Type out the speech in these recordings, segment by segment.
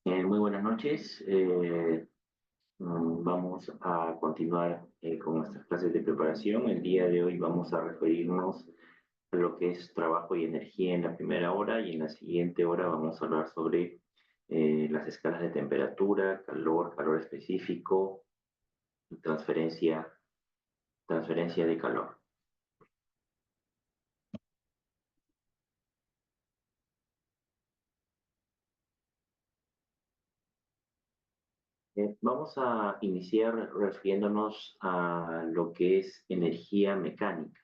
Muy buenas noches. Vamos a continuar con nuestras clases de preparación. El día de hoy vamos a referirnos a lo que es trabajo y energía en la primera hora y en la siguiente hora vamos a hablar sobre las escalas de temperatura, calor, calor específico, transferencia, transferencia de calor. Vamos a iniciar refiriéndonos a lo que es energía mecánica.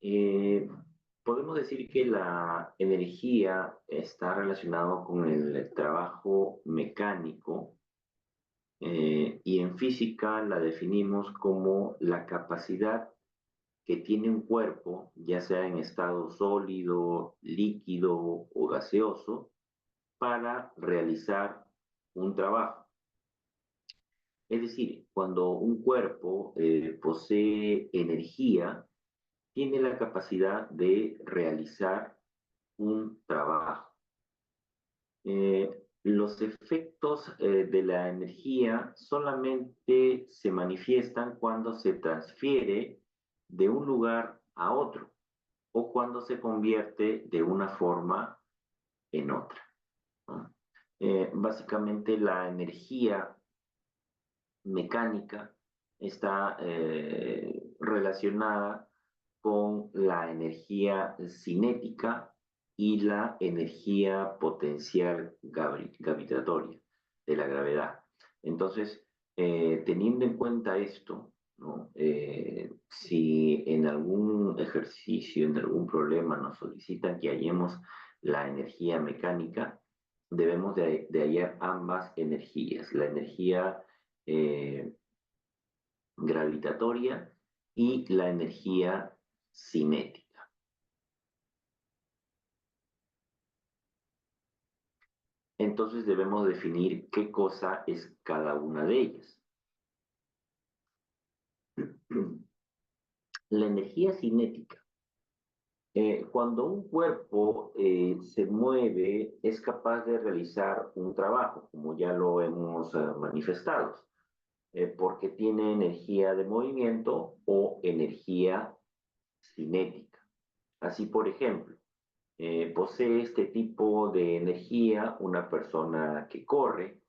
Eh, Podemos decir que la energía está relacionada con el trabajo mecánico y en física la definimos como la capacidad que tiene un cuerpo, ya sea en estado sólido, líquido o gaseoso, para realizar un trabajo. Es decir, cuando un cuerpo posee energía, tiene la capacidad de realizar un trabajo. Los efectos de la energía solamente se manifiestan cuando se transfiere de un lugar a otro o cuando se convierte de una forma en otra, ¿no? Básicamente la energía mecánica está relacionada con la energía cinética y la energía potencial gravitatoria de la gravedad. Entonces, teniendo en cuenta esto, ¿no? Si en algún ejercicio, en algún problema nos solicitan que hallemos la energía mecánica, debemos de hallar ambas energías, la energía eh, gravitatoria y la energía cinética. Entonces debemos definir qué cosa es cada una de ellas. La energía cinética. Cuando un cuerpo se mueve, es capaz de realizar un trabajo, como ya lo hemos manifestado, porque tiene energía de movimiento o energía cinética. Así, por ejemplo, posee este tipo de energía una persona que corre,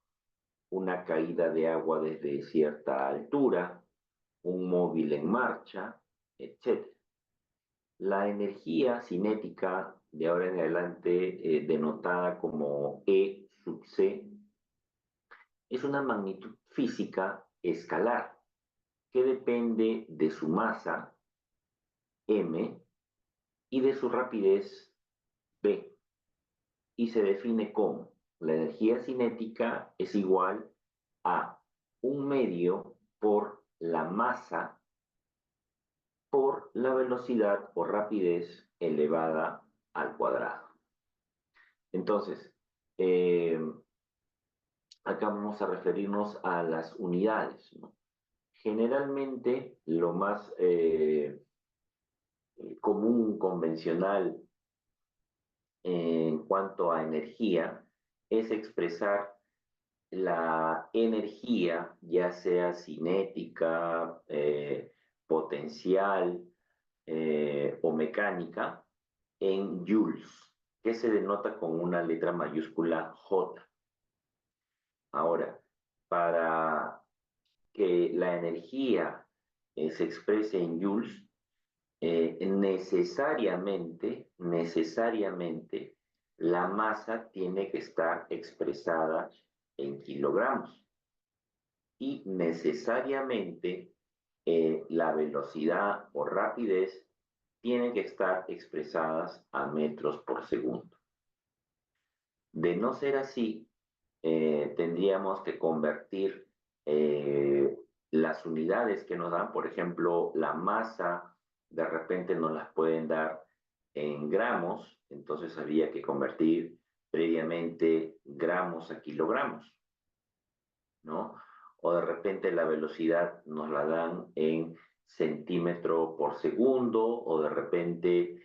una caída de agua desde cierta altura, un móvil en marcha, etc. La energía cinética, de ahora en adelante denotada como E sub c, es una magnitud física escalar que depende de su masa, m, y de su rapidez, v, y se define como la energía cinética es igual a un medio por la masa por la velocidad o rapidez elevada al cuadrado. Entonces, eh, acá vamos a referirnos a las unidades, ¿no? Generalmente, lo más común, convencional en cuanto a energía es expresar la energía, ya sea cinética, potencial o mecánica, en joules, que se denota con una letra mayúscula J. Ahora, para que la energía se exprese en joules, necesariamente, la masa tiene que estar expresada en kilogramos y necesariamente la velocidad o rapidez tienen que estar expresadas a metros por segundo. De no ser así, tendríamos que convertir las unidades que nos dan, por ejemplo, la masa, de repente nos las pueden dar en gramos, entonces habría que convertir previamente gramos a kilogramos, ¿no? O de repente la velocidad nos la dan en centímetro por segundo o de repente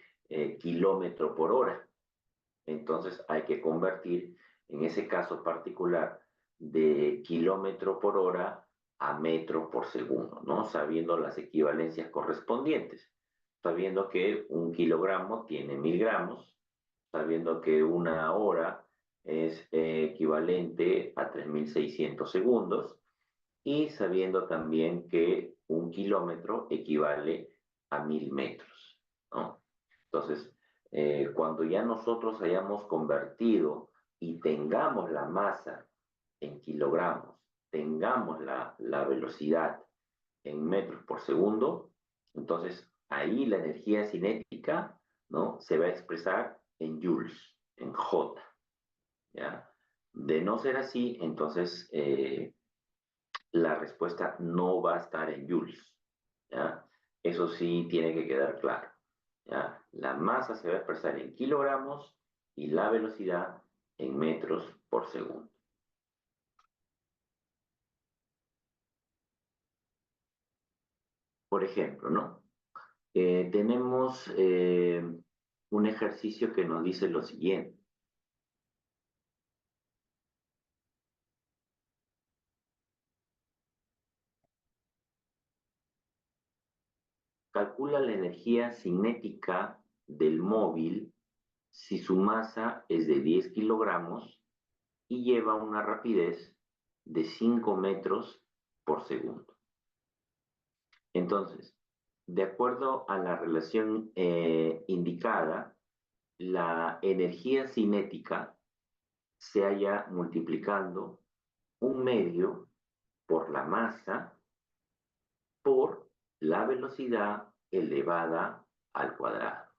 kilómetro por hora. Entonces hay que convertir en ese caso particular, de kilómetro por hora a metro por segundo, ¿no? Sabiendo las equivalencias correspondientes, sabiendo que un kilogramo tiene 1000 gramos, sabiendo que una hora es equivalente a 3600 segundos y sabiendo también que un kilómetro equivale a 1000 metros, ¿no? Entonces, cuando ya nosotros hayamos convertido y tengamos la masa en kilogramos, tengamos la velocidad en metros por segundo, entonces ahí la energía cinética, ¿no? Se va a expresar en joules, en J, ¿ya? De no ser así, entonces la respuesta no va a estar en joules, ¿ya? Eso sí tiene que quedar claro, ¿ya? La masa se va a expresar en kilogramos y la velocidad en metros por segundo. Por ejemplo, ¿no? Tenemos un ejercicio que nos dice lo siguiente. Calcula la energía cinética del móvil si su masa es de 10 kilogramos y lleva una rapidez de 5 metros por segundo. Entonces, de acuerdo a la relación indicada, la energía cinética se halla multiplicando un medio por la masa por la velocidad elevada al cuadrado,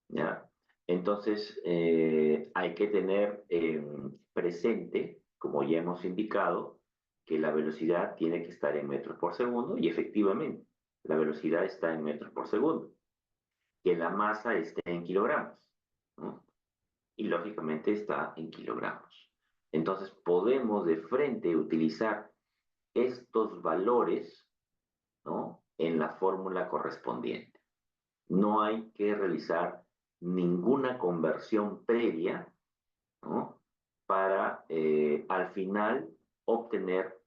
¿ya? Entonces, hay que tener presente, como ya hemos indicado, que la velocidad tiene que estar en metros por segundo y efectivamente, la velocidad está en metros por segundo, que la masa esté en kilogramos, ¿no? Y lógicamente está en kilogramos. Entonces, podemos de frente utilizar estos valores, ¿no? En la fórmula correspondiente. No hay que realizar ninguna conversión previa, ¿no? Para al final obtener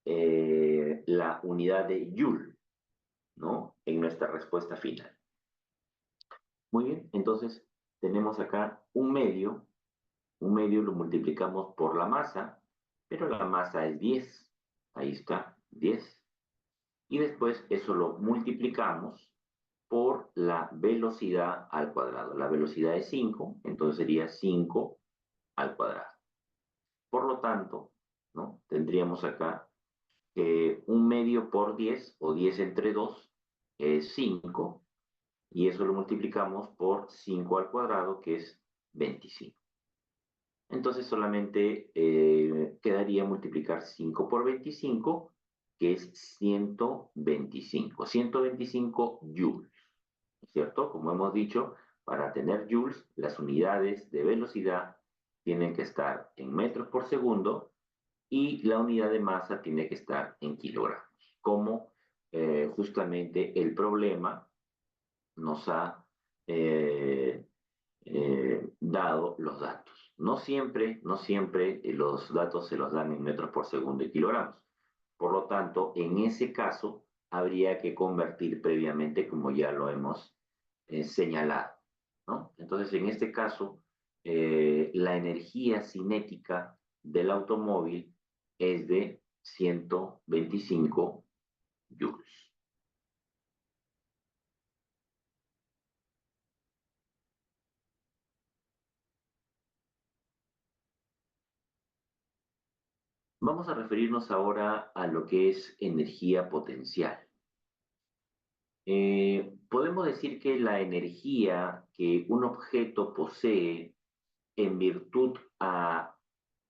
la unidad de Joule, ¿no? En nuestra respuesta final. Muy bien, entonces tenemos acá un medio lo multiplicamos por la masa, pero la masa es 10, ahí está, 10. Y después eso lo multiplicamos por la velocidad al cuadrado. La velocidad es 5, entonces sería 5 al cuadrado. Por lo tanto, ¿no? Tendríamos acá que un medio por 10 o 10 entre 2 es 5 y eso lo multiplicamos por 5 al cuadrado que es 25. Entonces solamente quedaría multiplicar 5 por 25 que es 125. 125 joules, ¿cierto? Como hemos dicho, para tener joules, las unidades de velocidad tienen que estar en metros por segundo y la unidad de masa tiene que estar en kilogramos, como justamente el problema nos ha dado los datos. No siempre los datos se los dan en metros por segundo y kilogramos. Por lo tanto, en ese caso, habría que convertir previamente, como ya lo hemos señalado, ¿no? Entonces, en este caso, la energía cinética del automóvil es de 125 joules. Vamos a referirnos ahora a lo que es energía potencial. Podemos decir que la energía que un objeto posee en virtud a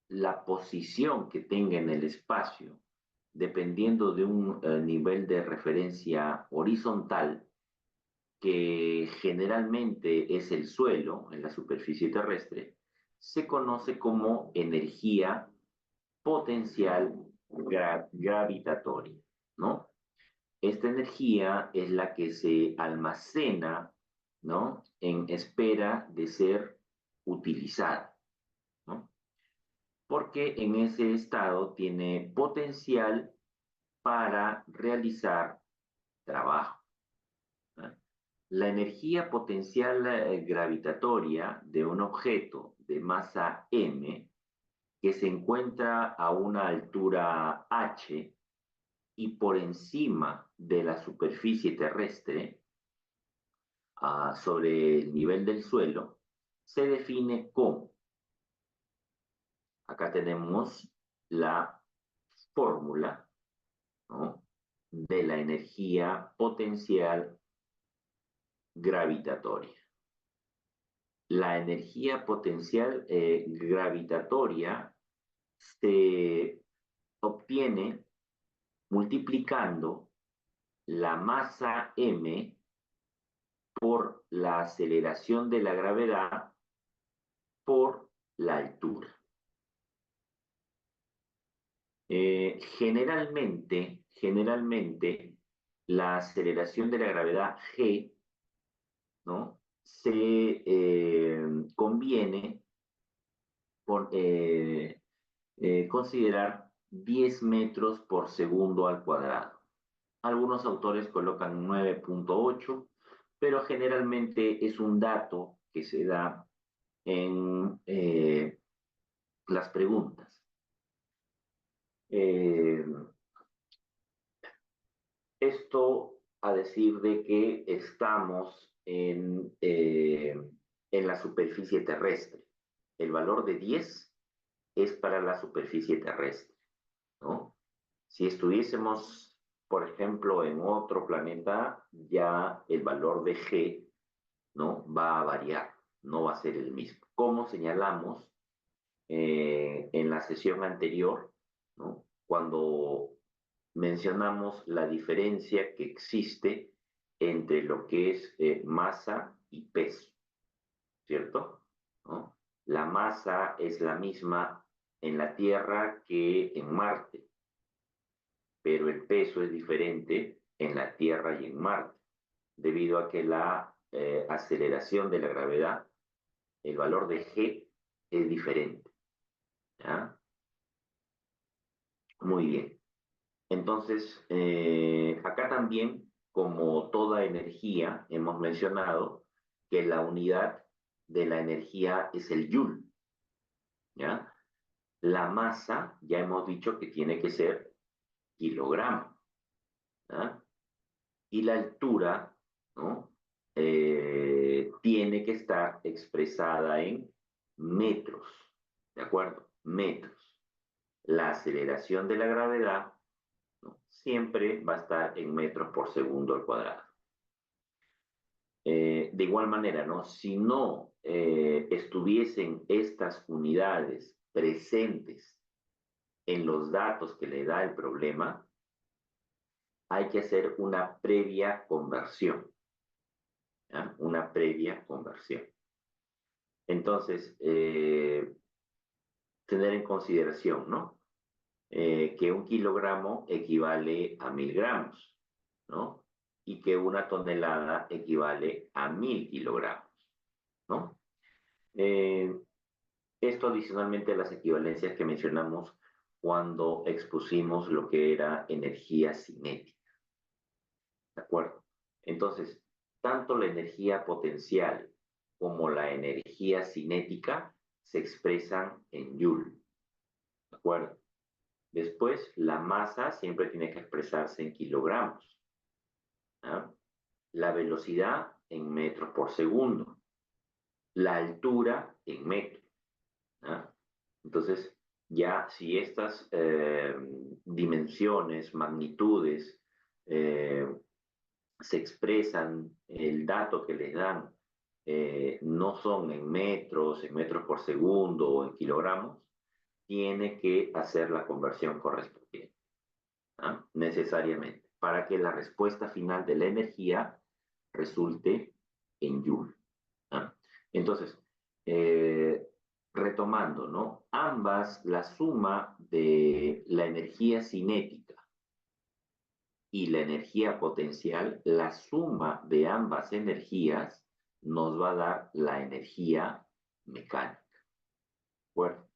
la posición que tenga en el espacio, dependiendo de un nivel de referencia horizontal, que generalmente es el suelo en la superficie terrestre, se conoce como energía potencial gravitatoria, ¿no? Esta energía es la que se almacena, ¿no? En espera de ser utilizada. ¿no? Porque en ese estado tiene potencial para realizar trabajo, ¿no? La energía potencial gravitatoria de un objeto de masa m que se encuentra a una altura h y por encima de la superficie terrestre, sobre el nivel del suelo, se define como, acá tenemos la fórmula, ¿no?, de la energía potencial gravitatoria. La energía potencial gravitatoria se obtiene multiplicando la masa m por la aceleración de la gravedad por la altura. Generalmente, la aceleración de la gravedad g, ¿no?, se conviene con, considerar 10 metros por segundo al cuadrado. Algunos autores colocan 9.8, pero generalmente es un dato que se da en las preguntas. Esto a decir de que estamos en la superficie terrestre. El valor de 10 es para la superficie terrestre, ¿no? Si estuviésemos, por ejemplo, en otro planeta, ya el valor de G, ¿no?, va a variar, no va a ser el mismo. Como señalamos en la sesión anterior, ¿no?, cuando mencionamos la diferencia que existe entre lo que es masa y peso, ¿cierto? ¿No? La masa es la misma en la Tierra que en Marte, pero el peso es diferente en la Tierra y en Marte, debido a que la aceleración de la gravedad, el valor de G es diferente, ¿ya? Muy bien. Entonces, acá también, como toda energía, hemos mencionado que la unidad de la energía es el joule, ¿ya? La masa, ya hemos dicho que tiene que ser kilogramo, ¿ya? Y la altura, ¿no?, tiene que estar expresada en metros, ¿de acuerdo? Metros. La aceleración de la gravedad, ¿no?, siempre va a estar en metros por segundo al cuadrado. De igual manera, ¿no?, si no estuviesen estas unidades presentes en los datos que le da el problema, hay que hacer una previa conversión, ¿ya? Una previa conversión. Entonces, tener en consideración, ¿no?, que un kilogramo equivale a 1000 gramos, ¿no? Y que una tonelada equivale a 1000 kilogramos, ¿no? Esto adicionalmente a las equivalencias que mencionamos cuando expusimos lo que era energía cinética, ¿de acuerdo? Entonces, tanto la energía potencial como la energía cinética se expresan en Joule, ¿de acuerdo? Después, la masa siempre tiene que expresarse en kilogramos, ¿ah? La velocidad en metros por segundo, la altura en metros, ¿ah? Entonces, ya si estas dimensiones, magnitudes, eh, se expresan, el dato que les dan no son en metros por segundo o en kilogramos, tiene que hacer la conversión correspondiente, ¿ah?, necesariamente, para que la respuesta final de la energía resulte en Joule, ¿ah? Entonces, eh, retomando, ¿no?, ambas, la suma de la energía cinética y la energía potencial, la suma de ambas energías nos va a dar la energía mecánica. Bueno,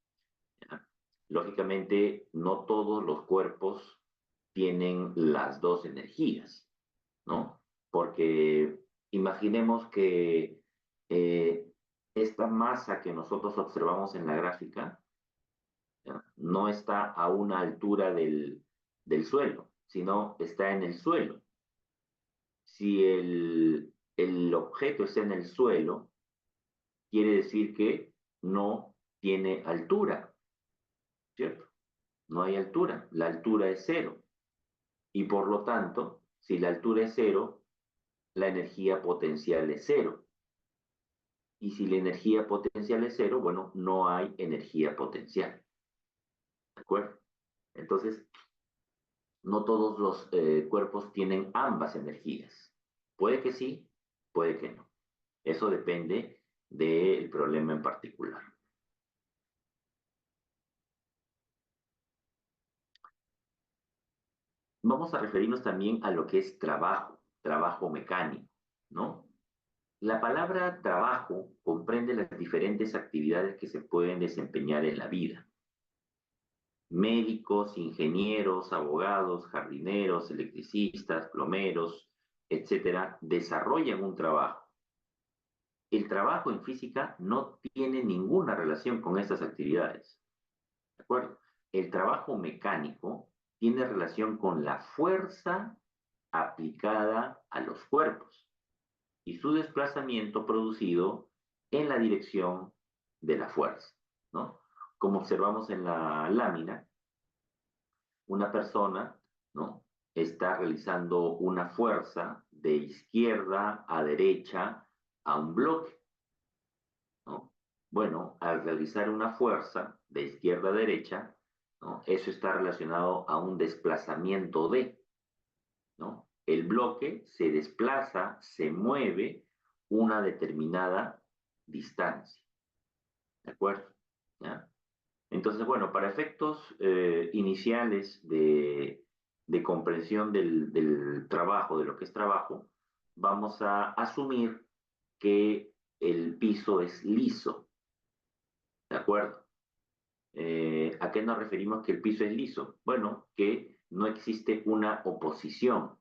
¿ya? Lógicamente, no todos los cuerpos tienen las dos energías, ¿no? Porque imaginemos que eh, esta masa que nosotros observamos en la gráfica, ¿ya? No está a una altura del suelo, sino está en el suelo. Si el objeto está en el suelo, quiere decir que no tiene altura, ¿cierto? No hay altura, la altura es cero. Y por lo tanto, si la altura es cero, la energía potencial es cero. Y si la energía potencial es cero, bueno, no hay energía potencial. ¿De acuerdo? Entonces, no todos los cuerpos tienen ambas energías. Puede que sí, puede que no. Eso depende del problema en particular. Vamos a referirnos también a lo que es trabajo, trabajo mecánico, ¿no? La palabra trabajo comprende las diferentes actividades que se pueden desempeñar en la vida. Médicos, ingenieros, abogados, jardineros, electricistas, plomeros, etcétera, desarrollan un trabajo. El trabajo en física no tiene ninguna relación con estas actividades. ¿De acuerdo? El trabajo mecánico tiene relación con la fuerza aplicada a los cuerpos y su desplazamiento producido en la dirección de la fuerza, ¿no? Como observamos en la lámina, una persona, ¿no? Está realizando una fuerza de izquierda a derecha a un bloque, ¿no? Bueno, al realizar una fuerza de izquierda a derecha, ¿no? Eso está relacionado a un desplazamiento de, ¿no? El bloque se desplaza, se mueve una determinada distancia, ¿de acuerdo? ¿Ya? Entonces, bueno, para efectos iniciales de comprensión del trabajo, de lo que es trabajo, vamos a asumir que el piso es liso, ¿de acuerdo? ¿A qué nos referimos que el piso es liso? Bueno, que no existe una oposición.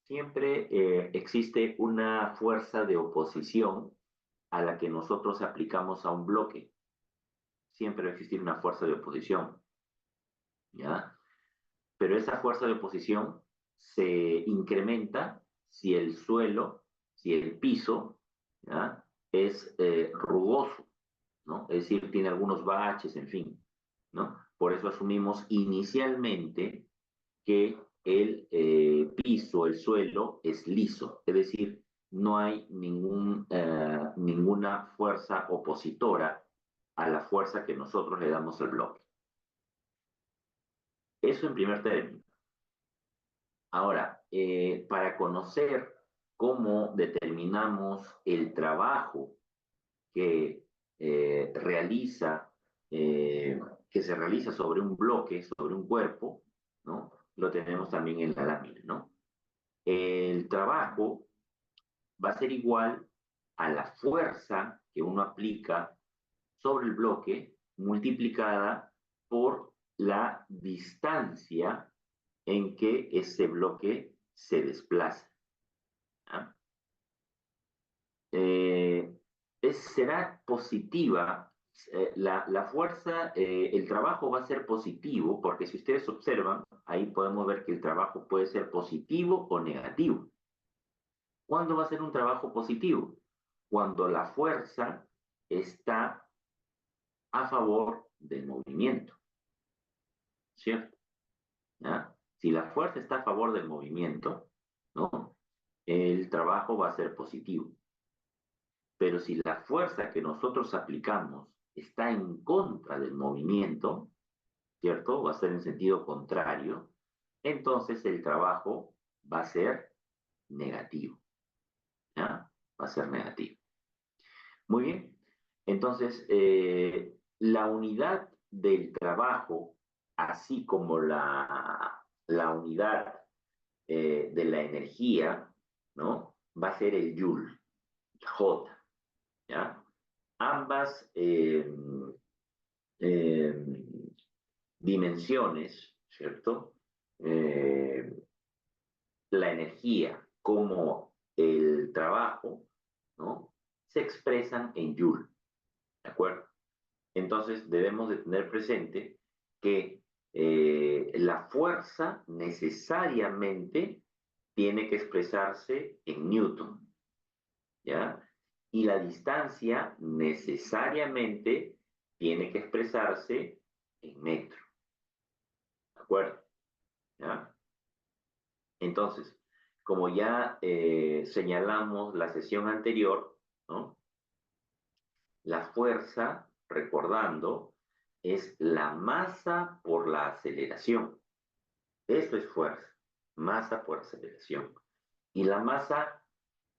Siempre existe una fuerza de oposición a la que nosotros aplicamos a un bloque. Siempre va a existir una fuerza de oposición, ¿ya? Pero esa fuerza de oposición se incrementa si el suelo, si el piso, ¿ya? Es rugoso, ¿no? Es decir, tiene algunos baches, en fin, ¿no? Por eso asumimos inicialmente que el piso, el suelo, es liso, es decir, no hay ninguna fuerza opositora a la fuerza que nosotros le damos al bloque. Eso en primer término. Ahora, para conocer cómo determinamos el trabajo que realiza, eh, que se realiza sobre un bloque, sobre un cuerpo, ¿no? Lo tenemos también en la lámina, ¿no? El trabajo va a ser igual a la fuerza que uno aplica sobre el bloque multiplicada por la distancia en que ese bloque se desplaza. ¿Ah? Eh, será positiva, la fuerza, el trabajo va a ser positivo, porque si ustedes observan, ahí podemos ver que el trabajo puede ser positivo o negativo. ¿Cuándo va a ser un trabajo positivo? Cuando la fuerza está a favor del movimiento, ¿cierto? ¿Ya? Si la fuerza está a favor del movimiento, ¿no? El trabajo va a ser positivo. Pero si la fuerza que nosotros aplicamos está en contra del movimiento, ¿cierto? Va a ser en sentido contrario, entonces el trabajo va a ser negativo, ¿ya? Va a ser negativo. Muy bien. Entonces, la unidad del trabajo, así como la unidad de la energía, ¿no? Va a ser el Joule, J, ¿ya? Ambas eh, dimensiones, ¿cierto? Eh, la energía como el trabajo, ¿no? Se expresan en Joule, ¿de acuerdo? Entonces debemos de tener presente que la fuerza necesariamente tiene que expresarse en Newton, ¿ya? Y la distancia necesariamente tiene que expresarse en metro, ¿de acuerdo? ¿Ya? Entonces, como ya señalamos la sesión anterior, ¿no? La fuerza, recordando, es la masa por la aceleración. Esto es fuerza, masa por aceleración. ¿Y la masa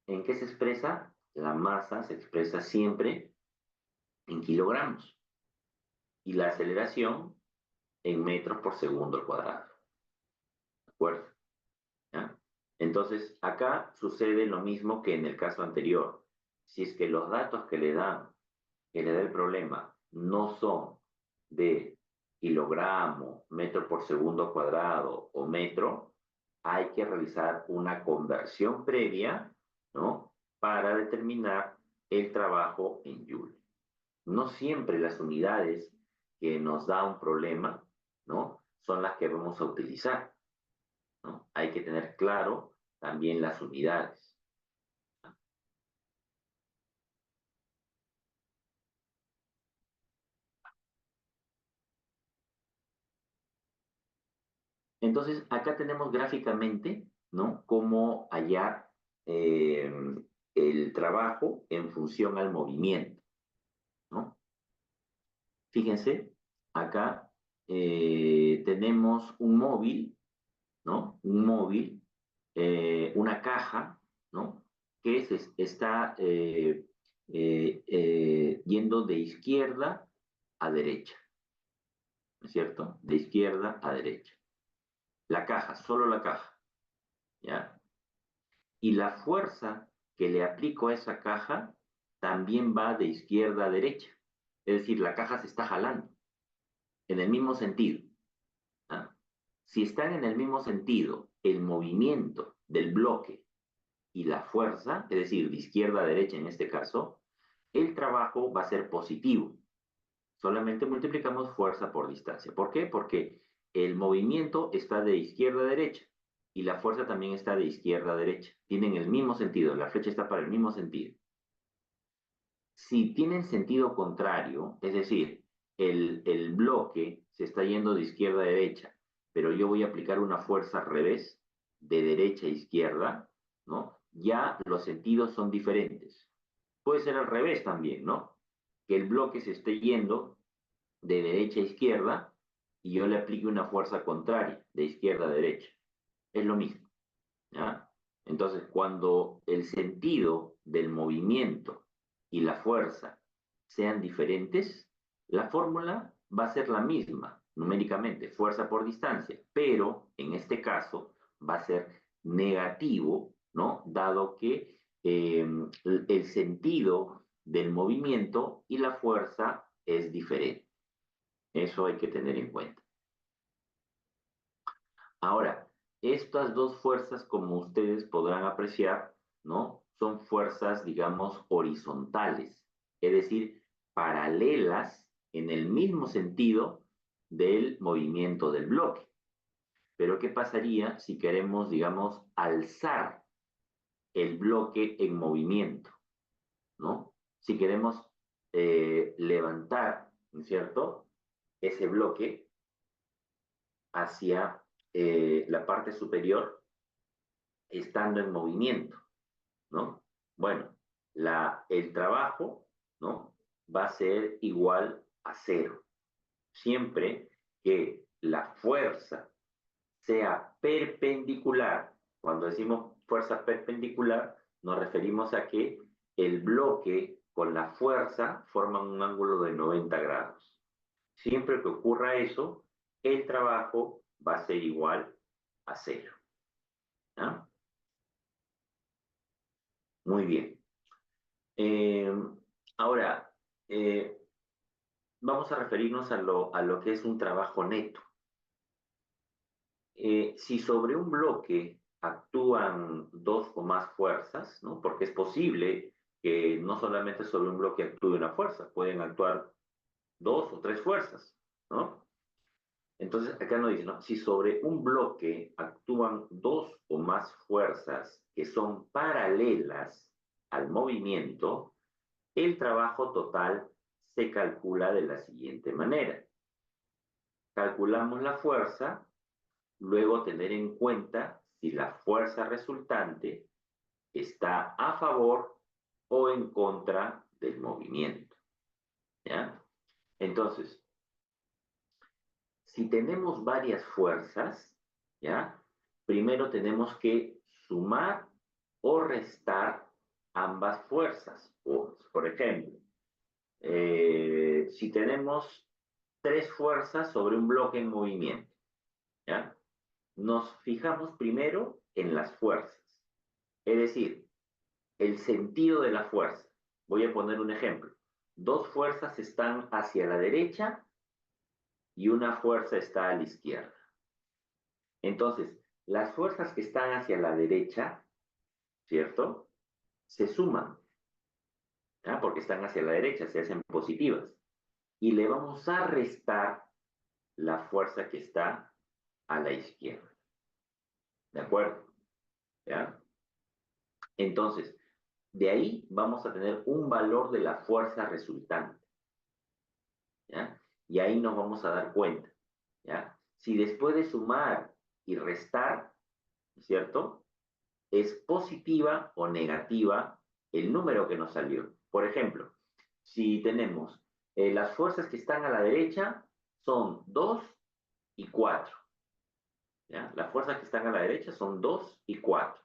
en qué se expresa? La masa se expresa siempre en kilogramos y la aceleración en metros por segundo al cuadrado. ¿De acuerdo? ¿Ya? Entonces, acá sucede lo mismo que en el caso anterior. Si es que los datos que le da el problema, no son de kilogramo, metro por segundo cuadrado o metro, hay que realizar una conversión previa, ¿no? Para determinar el trabajo en Joule. No siempre las unidades que nos da un problema, ¿no? Son las que vamos a utilizar, ¿no? Hay que tener claro también las unidades. Entonces, acá tenemos gráficamente, ¿no? Cómo hallar eh, el trabajo en función al movimiento, ¿no? Fíjense, acá tenemos un móvil, ¿no? Un móvil, una caja, ¿no? Que está yendo de izquierda a derecha, ¿no es cierto? De izquierda a derecha. La caja, solo la caja, ¿ya? Y la fuerza que le aplico a esa caja también va de izquierda a derecha. Es decir, la caja se está jalando en el mismo sentido. ¿Ah? Si están en el mismo sentido el movimiento del bloque y la fuerza, es decir, de izquierda a derecha en este caso, el trabajo va a ser positivo. Solamente multiplicamos fuerza por distancia. ¿Por qué? Porque el movimiento está de izquierda a derecha y la fuerza también está de izquierda a derecha. Tienen el mismo sentido, la flecha está para el mismo sentido. Si tienen sentido contrario, es decir, el bloque se está yendo de izquierda a derecha, pero yo voy a aplicar una fuerza al revés, de derecha a izquierda, ¿no? Ya los sentidos son diferentes. Puede ser al revés también, ¿no? Que el bloque se esté yendo de derecha a izquierda y yo le aplique una fuerza contraria, de izquierda a derecha. Es lo mismo, ¿ya? Entonces, cuando el sentido del movimiento y la fuerza sean diferentes, la fórmula va a ser la misma numéricamente, fuerza por distancia, pero en este caso va a ser negativo, ¿no? Dado que el sentido del movimiento y la fuerza es diferente. Eso hay que tener en cuenta. Ahora, estas dos fuerzas, como ustedes podrán apreciar, ¿no? Son fuerzas, digamos, horizontales, es decir, paralelas en el mismo sentido del movimiento del bloque. Pero ¿qué pasaría si queremos, digamos, alzar el bloque en movimiento, ¿no? Si queremos levantar, ¿no es cierto? Ese bloque hacia la parte superior estando en movimiento, ¿no? Bueno, el trabajo, ¿no? Va a ser igual a cero, siempre que la fuerza sea perpendicular. Cuando decimos fuerza perpendicular, nos referimos a que el bloque con la fuerza forman un ángulo de 90 grados. Siempre que ocurra eso, el trabajo va a ser igual a cero. ¿Ah? Muy bien. Eh, ahora, eh, vamos a referirnos a lo que es un trabajo neto. Si sobre un bloque actúan dos o más fuerzas, ¿no? Porque es posible que no solamente sobre un bloque actúe una fuerza, pueden actuar dos o tres fuerzas, ¿no? Entonces, acá nos dice, ¿no? Si sobre un bloque actúan dos o más fuerzas que son paralelas al movimiento, el trabajo total se calcula de la siguiente manera. Calculamos la fuerza, luego tener en cuenta si la fuerza resultante está a favor o en contra del movimiento, ¿ya? Entonces, si tenemos varias fuerzas, ¿ya? Primero tenemos que sumar o restar ambas fuerzas. Por ejemplo, si tenemos tres fuerzas sobre un bloque en movimiento, ¿ya? Nos fijamos primero en las fuerzas, es decir, el sentido de la fuerza. Voy a poner un ejemplo. Dos fuerzas están hacia la derecha y una fuerza está a la izquierda. Entonces, las fuerzas que están hacia la derecha, ¿cierto? Se suman, ¿ya? Porque están hacia la derecha, se hacen positivas. Y le vamos a restar la fuerza que está a la izquierda. ¿De acuerdo? ¿Ya? Entonces, de ahí vamos a tener un valor de la fuerza resultante. ¿Ya? Y ahí nos vamos a dar cuenta. ¿Ya? Si después de sumar y restar, ¿cierto? Es positiva o negativa el número que nos salió. Por ejemplo, si tenemos las fuerzas que están a la derecha son 2 y 4. ¿Ya? Las fuerzas que están a la derecha son 2 y 4.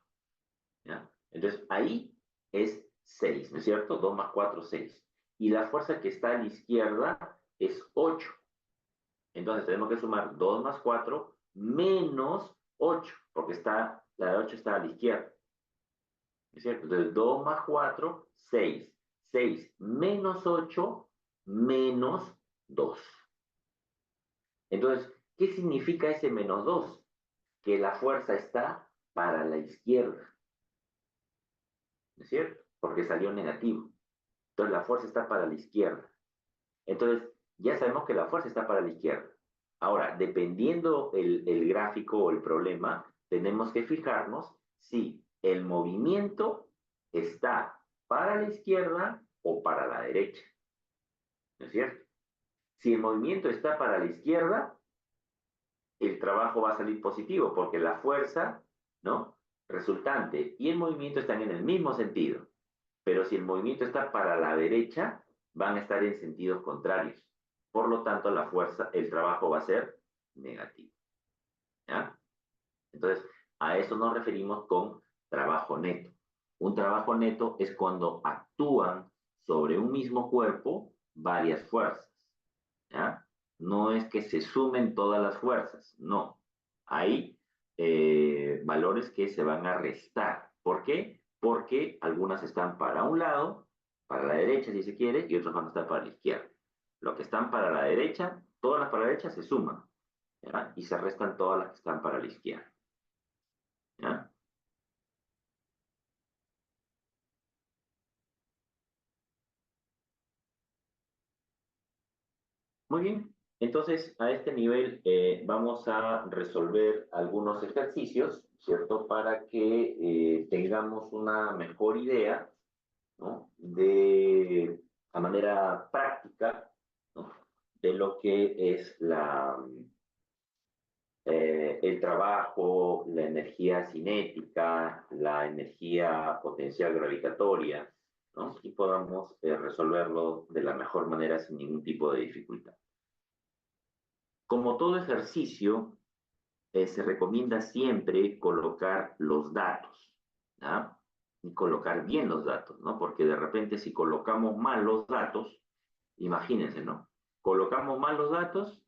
¿Ya? Entonces ahí es 6, ¿no es cierto? 2 más 4, 6. Y la fuerza que está a la izquierda es 8. Entonces tenemos que sumar 2 más 4 menos 8, porque la de 8 está a la izquierda. ¿Es cierto? Entonces 2 más 4, 6. 6 menos 8 menos 2. Entonces, ¿qué significa ese menos 2? Que la fuerza está para la izquierda. ¿Es cierto? Porque salió negativo. Entonces la fuerza está para la izquierda. Entonces, ya sabemos que la fuerza está para la izquierda. Ahora, dependiendo el gráfico o el problema, tenemos que fijarnos si el movimiento está para la izquierda o para la derecha. ¿No es cierto? Si el movimiento está para la izquierda, el trabajo va a salir positivo porque la fuerza, ¿no? Resultante y el movimiento están en el mismo sentido. Pero si el movimiento está para la derecha, van a estar en sentidos contrarios. Por lo tanto, la fuerza, el trabajo va a ser negativo. ¿Ya? Entonces, a eso nos referimos con trabajo neto. Un trabajo neto es cuando actúan sobre un mismo cuerpo varias fuerzas. ¿Ya? No es que se sumen todas las fuerzas, no. Hay valores que se van a restar. ¿Por qué? Porque algunas están para un lado, para la derecha si se quiere, y otras van a estar para la izquierda. Lo que están para la derecha, todas las para la derecha se suman, ¿ya? Y se restan todas las que están para la izquierda. ¿Ya? Muy bien. Entonces, a este nivel vamos a resolver algunos ejercicios, ¿cierto? Para que tengamos una mejor idea, ¿no? De a manera práctica, ¿no? De lo que es el trabajo, la energía cinética, la energía potencial gravitatoria, ¿no? Y podamos resolverlo de la mejor manera sin ningún tipo de dificultad. Como todo ejercicio, se recomienda siempre colocar los datos, ¿ya? Y colocar bien los datos, ¿no? Porque de repente si colocamos mal los datos, imagínense, ¿no? Colocamos mal los datos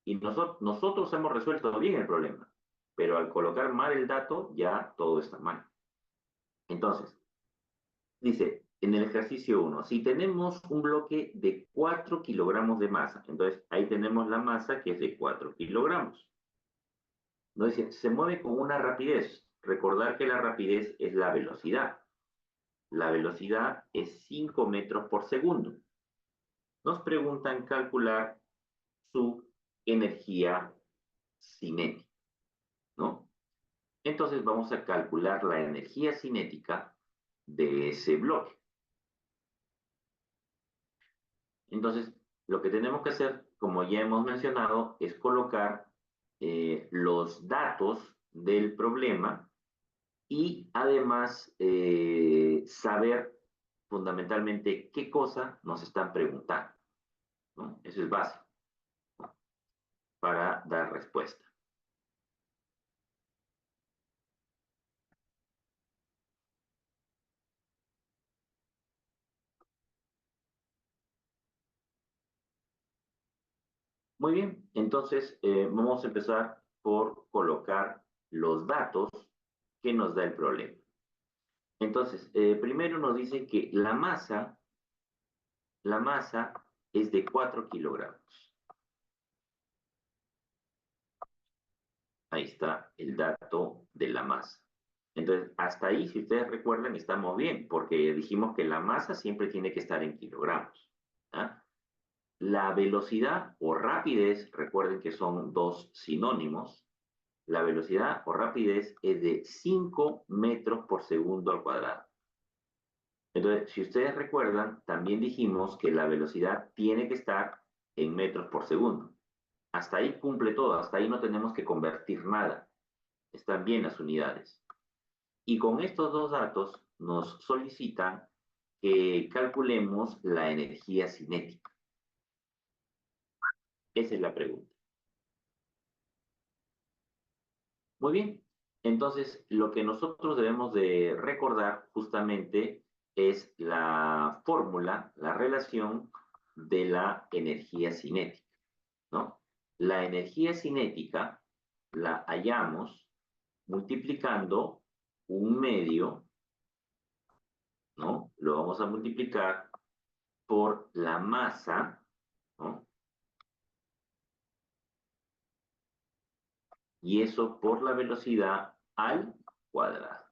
y nosotros hemos resuelto bien el problema, pero al colocar mal el dato ya todo está mal. Entonces, dice, en el ejercicio 1, si tenemos un bloque de 4 kilogramos de masa, entonces ahí tenemos la masa que es de 4 kilogramos. Nos dice, se mueve con una rapidez. Recordar que la rapidez es la velocidad. La velocidad es 5 metros por segundo. Nos preguntan calcular su energía cinética, ¿no? Entonces vamos a calcular la energía cinética de ese bloque. Entonces, lo que tenemos que hacer, como ya hemos mencionado, es colocar los datos del problema y además saber fundamentalmente qué cosa nos están preguntando, ¿no? Eso es básico, ¿no? Para dar respuesta. Muy bien, entonces vamos a empezar por colocar los datos que nos da el problema. Entonces, primero nos dice que la masa es de 4 kilogramos. Ahí está el dato de la masa. Entonces, hasta ahí, si ustedes recuerdan, estamos bien, porque dijimos que la masa siempre tiene que estar en kilogramos. ¿Ah? La velocidad o rapidez, recuerden que son dos sinónimos, la velocidad o rapidez es de 5 metros por segundo al cuadrado. Entonces, si ustedes recuerdan, también dijimos que la velocidad tiene que estar en metros por segundo. Hasta ahí cumple todo, hasta ahí no tenemos que convertir nada. Están bien las unidades. Y con estos dos datos nos solicitan que calculemos la energía cinética. Esa es la pregunta. Muy bien. Entonces, lo que nosotros debemos de recordar justamente es la fórmula, la relación de la energía cinética, ¿no? La energía cinética la hallamos multiplicando un medio, ¿no? Lo vamos a multiplicar por la masa, ¿no? Y eso por la velocidad al cuadrado.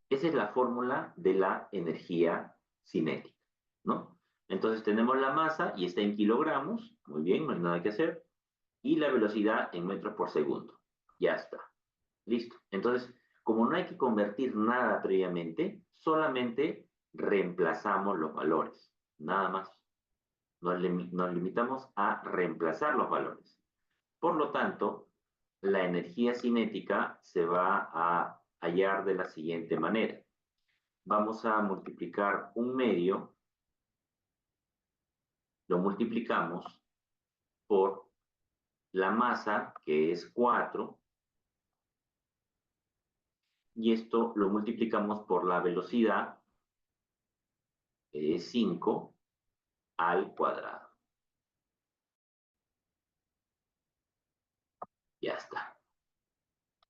Esa es la fórmula de la energía cinética, ¿no? Entonces tenemos la masa y está en kilogramos, muy bien, no hay nada que hacer, y la velocidad en metros por segundo. Ya está, listo. Entonces, como no hay que convertir nada previamente, solamente reemplazamos los valores, nada más. Nos limitamos a reemplazar los valores. Por lo tanto, la energía cinética se va a hallar de la siguiente manera. Vamos a multiplicar un medio, lo multiplicamos por la masa, que es 4, y esto lo multiplicamos por la velocidad, que es 5, al cuadrado. Ya está.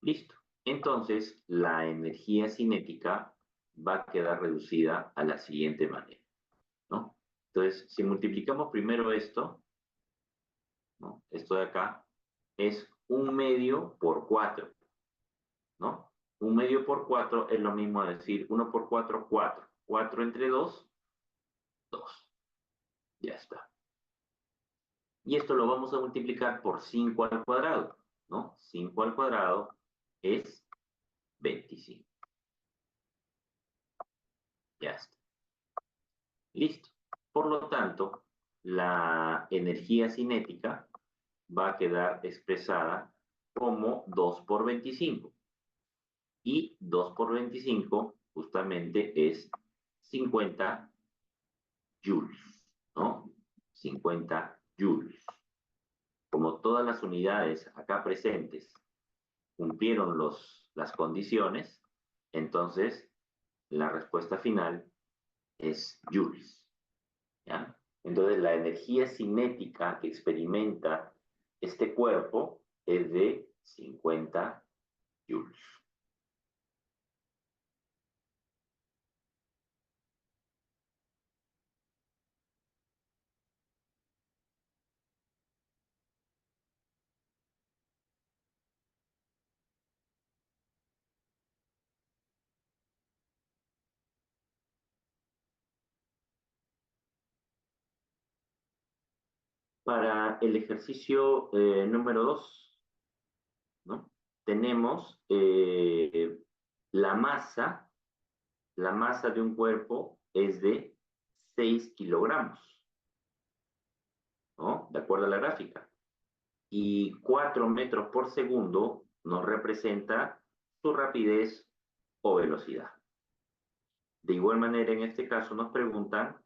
Listo. Entonces, la energía cinética va a quedar reducida a la siguiente manera, ¿no? Entonces, si multiplicamos primero esto, ¿no? Esto de acá es un medio por 4, ¿no? Un medio por 4 es lo mismo a decir 1 por 4, 4. 4 entre 2, 2. Ya está. Y esto lo vamos a multiplicar por 5 al cuadrado, ¿no? 5 al cuadrado es 25. Ya está. Listo. Por lo tanto, la energía cinética va a quedar expresada como 2 por 25. Y 2 por 25 justamente es 50 joules, ¿no? 50 joules. Como todas las unidades acá presentes cumplieron las condiciones, entonces la respuesta final es joules, ¿ya? Entonces la energía cinética que experimenta este cuerpo es de 50 joules. Para el ejercicio número 2, ¿no? Tenemos la masa, la masa de un cuerpo es de 6 kilogramos, ¿no? De acuerdo a la gráfica. Y 4 metros por segundo nos representa su rapidez o velocidad. De igual manera, en este caso nos preguntan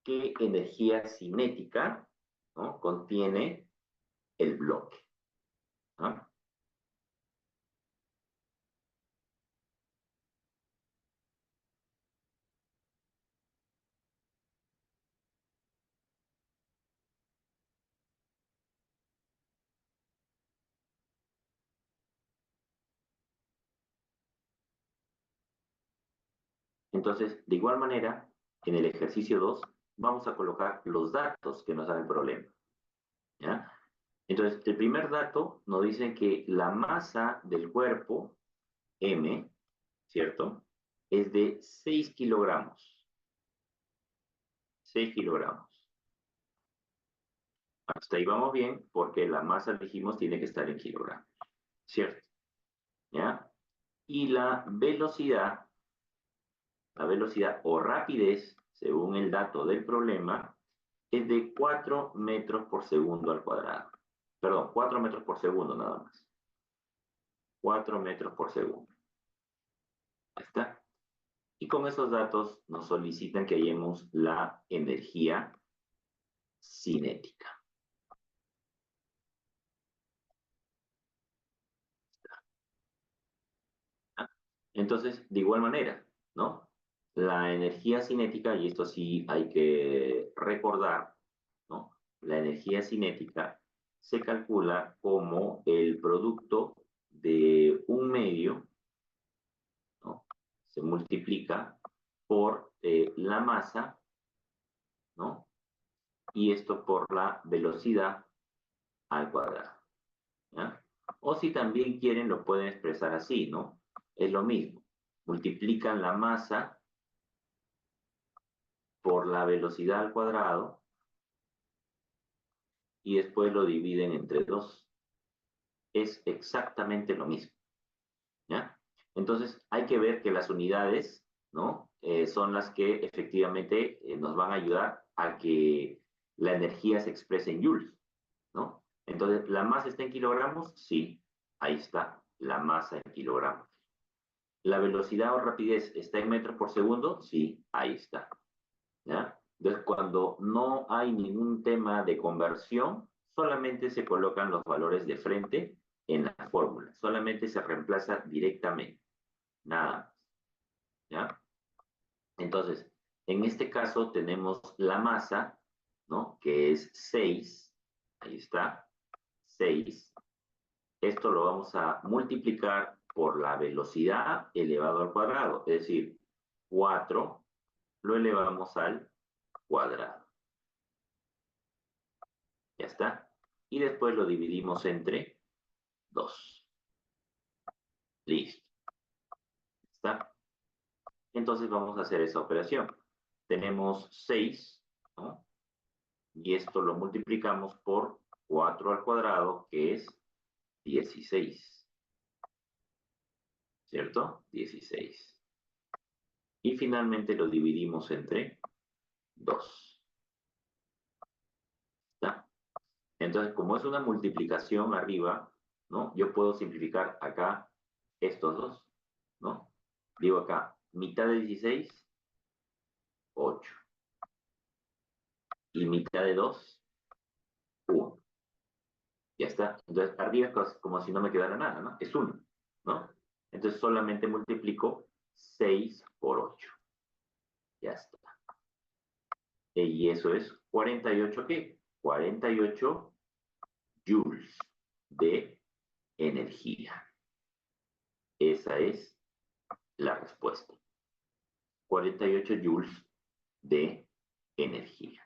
qué energía cinética, ¿no?, contiene el bloque, ¿no? Entonces, de igual manera, en el ejercicio 2 vamos a colocar los datos que nos dan el problema, ¿ya? Entonces, el primer dato nos dice que la masa del cuerpo, M, ¿cierto?, es de 6 kilogramos. 6 kilogramos. Hasta ahí vamos bien, porque la masa, dijimos, tiene que estar en kilogramos, ¿cierto? ¿Ya? Y la velocidad o rapidez, según el dato del problema, es de 4 metros por segundo al cuadrado. Perdón, 4 metros por segundo nada más. 4 metros por segundo. Ahí está. Y con esos datos nos solicitan que hallemos la energía cinética. Entonces, de igual manera, ¿no? La energía cinética, y esto sí hay que recordar, ¿no? La energía cinética se calcula como el producto de un medio, ¿no?, se multiplica por la masa, ¿no?, y esto por la velocidad al cuadrado, ¿ya? O si también quieren, lo pueden expresar así, ¿no? Es lo mismo. Multiplican la masa por la velocidad al cuadrado y después lo dividen entre 2. Es exactamente lo mismo, ¿ya? Entonces, hay que ver que las unidades, ¿no?, son las que efectivamente nos van a ayudar a que la energía se exprese en joules, ¿no? Entonces, ¿la masa está en kilogramos? Sí, ahí está, la masa en kilogramos. ¿La velocidad o rapidez está en metros por segundo? Sí, ahí está, ¿ya? Entonces, cuando no hay ningún tema de conversión, solamente se colocan los valores de frente en la fórmula, solamente se reemplaza directamente, nada más, ¿ya? Entonces, en este caso tenemos la masa, ¿no?, que es 6, ahí está, 6. Esto lo vamos a multiplicar por la velocidad elevado al cuadrado, es decir, 4 lo elevamos al cuadrado. Ya está. Y después lo dividimos entre 2. Listo. ¿Está? Entonces vamos a hacer esa operación. Tenemos 6, ¿no?, y esto lo multiplicamos por 4 al cuadrado, que es 16. ¿Cierto? 16. Y finalmente lo dividimos entre 2. ¿Está? Entonces, como es una multiplicación arriba, ¿no?, yo puedo simplificar acá estos dos, ¿no? Digo acá, mitad de 16, 8. Y mitad de 2, 1. Ya está. Entonces, arriba es como si no me quedara nada, ¿no? Es 1, ¿no? Entonces, solamente multiplico 6 por 8. Ya está. Y eso es 48, ¿qué? 48 joules de energía. Esa es la respuesta. 48 joules de energía.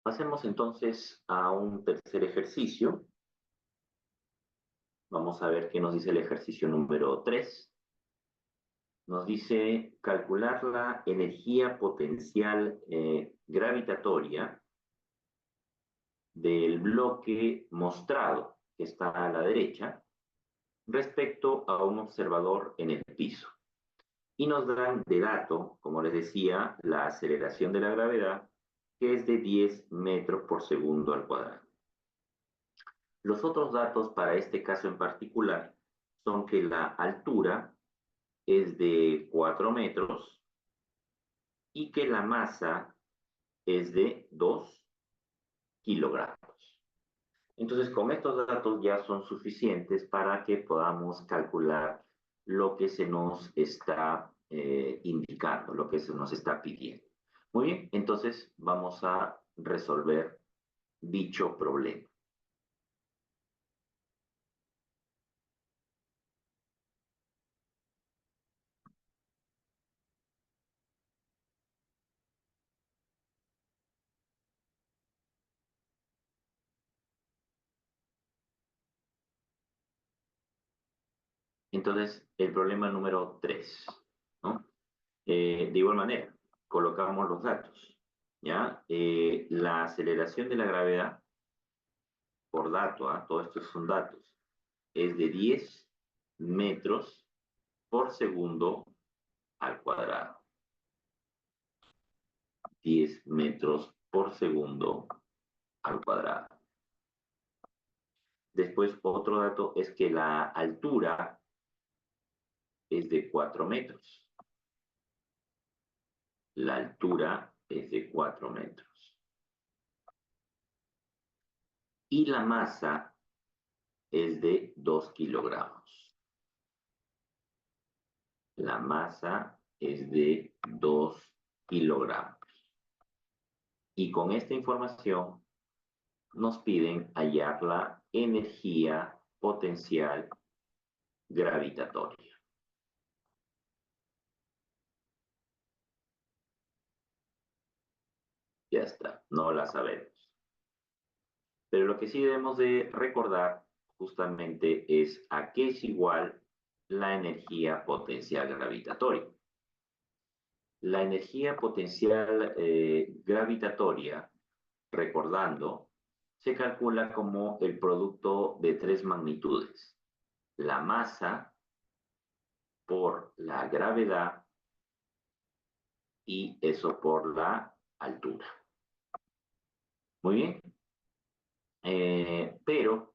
Pasemos entonces a un tercer ejercicio. Vamos a ver qué nos dice el ejercicio número 3. Nos dice calcular la energía potencial gravitatoria del bloque mostrado, que está a la derecha, respecto a un observador en el piso. Y nos dan de dato, como les decía, la aceleración de la gravedad, que es de 10 metros por segundo al cuadrado. Los otros datos para este caso en particular son que la altura es de 4 metros y que la masa es de 2 kilogramos. Entonces, con estos datos ya son suficientes para que podamos calcular lo que se nos está indicando, lo que se nos está pidiendo. Muy bien, entonces vamos a resolver dicho problema. Entonces, el problema número 3, ¿no? De igual manera, colocamos los datos, ¿ya? La aceleración de la gravedad, por dato, ¿ah? Todo esto son datos, es de 10 metros por segundo al cuadrado. 10 metros por segundo al cuadrado. Después, otro dato es que la altura es de 4 metros. La altura es de 4 metros. Y la masa es de 2 kilogramos. La masa es de 2 kilogramos. Y con esta información nos piden hallar la energía potencial gravitatoria. Ya está, no la sabemos. Pero lo que sí debemos de recordar justamente es a qué es igual la energía potencial gravitatoria. La energía potencial gravitatoria, recordando, se calcula como el producto de tres magnitudes: la masa por la gravedad y eso por la altura. Muy bien, pero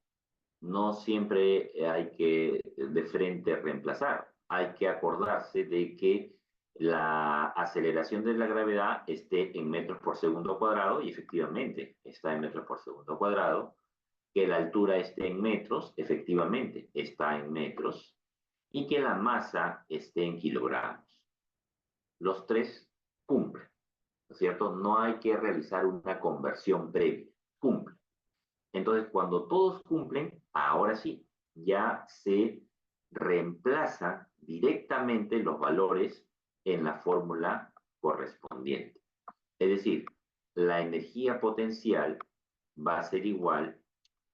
no siempre hay que de frente reemplazar. Hay que acordarse de que la aceleración de la gravedad esté en metros por segundo cuadrado, y efectivamente está en metros por segundo cuadrado, que la altura esté en metros, efectivamente está en metros, y que la masa esté en kilogramos. Los tres cumplen, ¿no es cierto? No hay que realizar una conversión previa, cumple. Entonces, cuando todos cumplen, ahora sí, ya se reemplazan directamente los valores en la fórmula correspondiente. Es decir, la energía potencial va a ser igual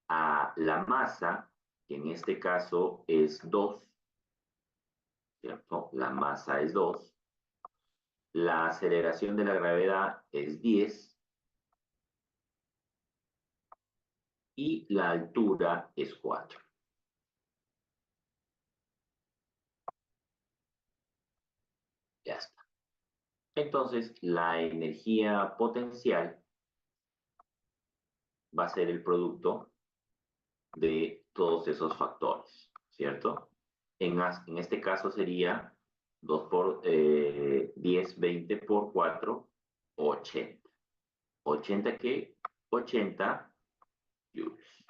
a la masa, que en este caso es 2, ¿cierto? La masa es 2, la aceleración de la gravedad es 10 y la altura es 4. Ya está. Entonces, la energía potencial va a ser el producto de todos esos factores, ¿cierto? En este caso sería 2 por 10, 20 por 4, 80. ¿80 qué? 80 joules.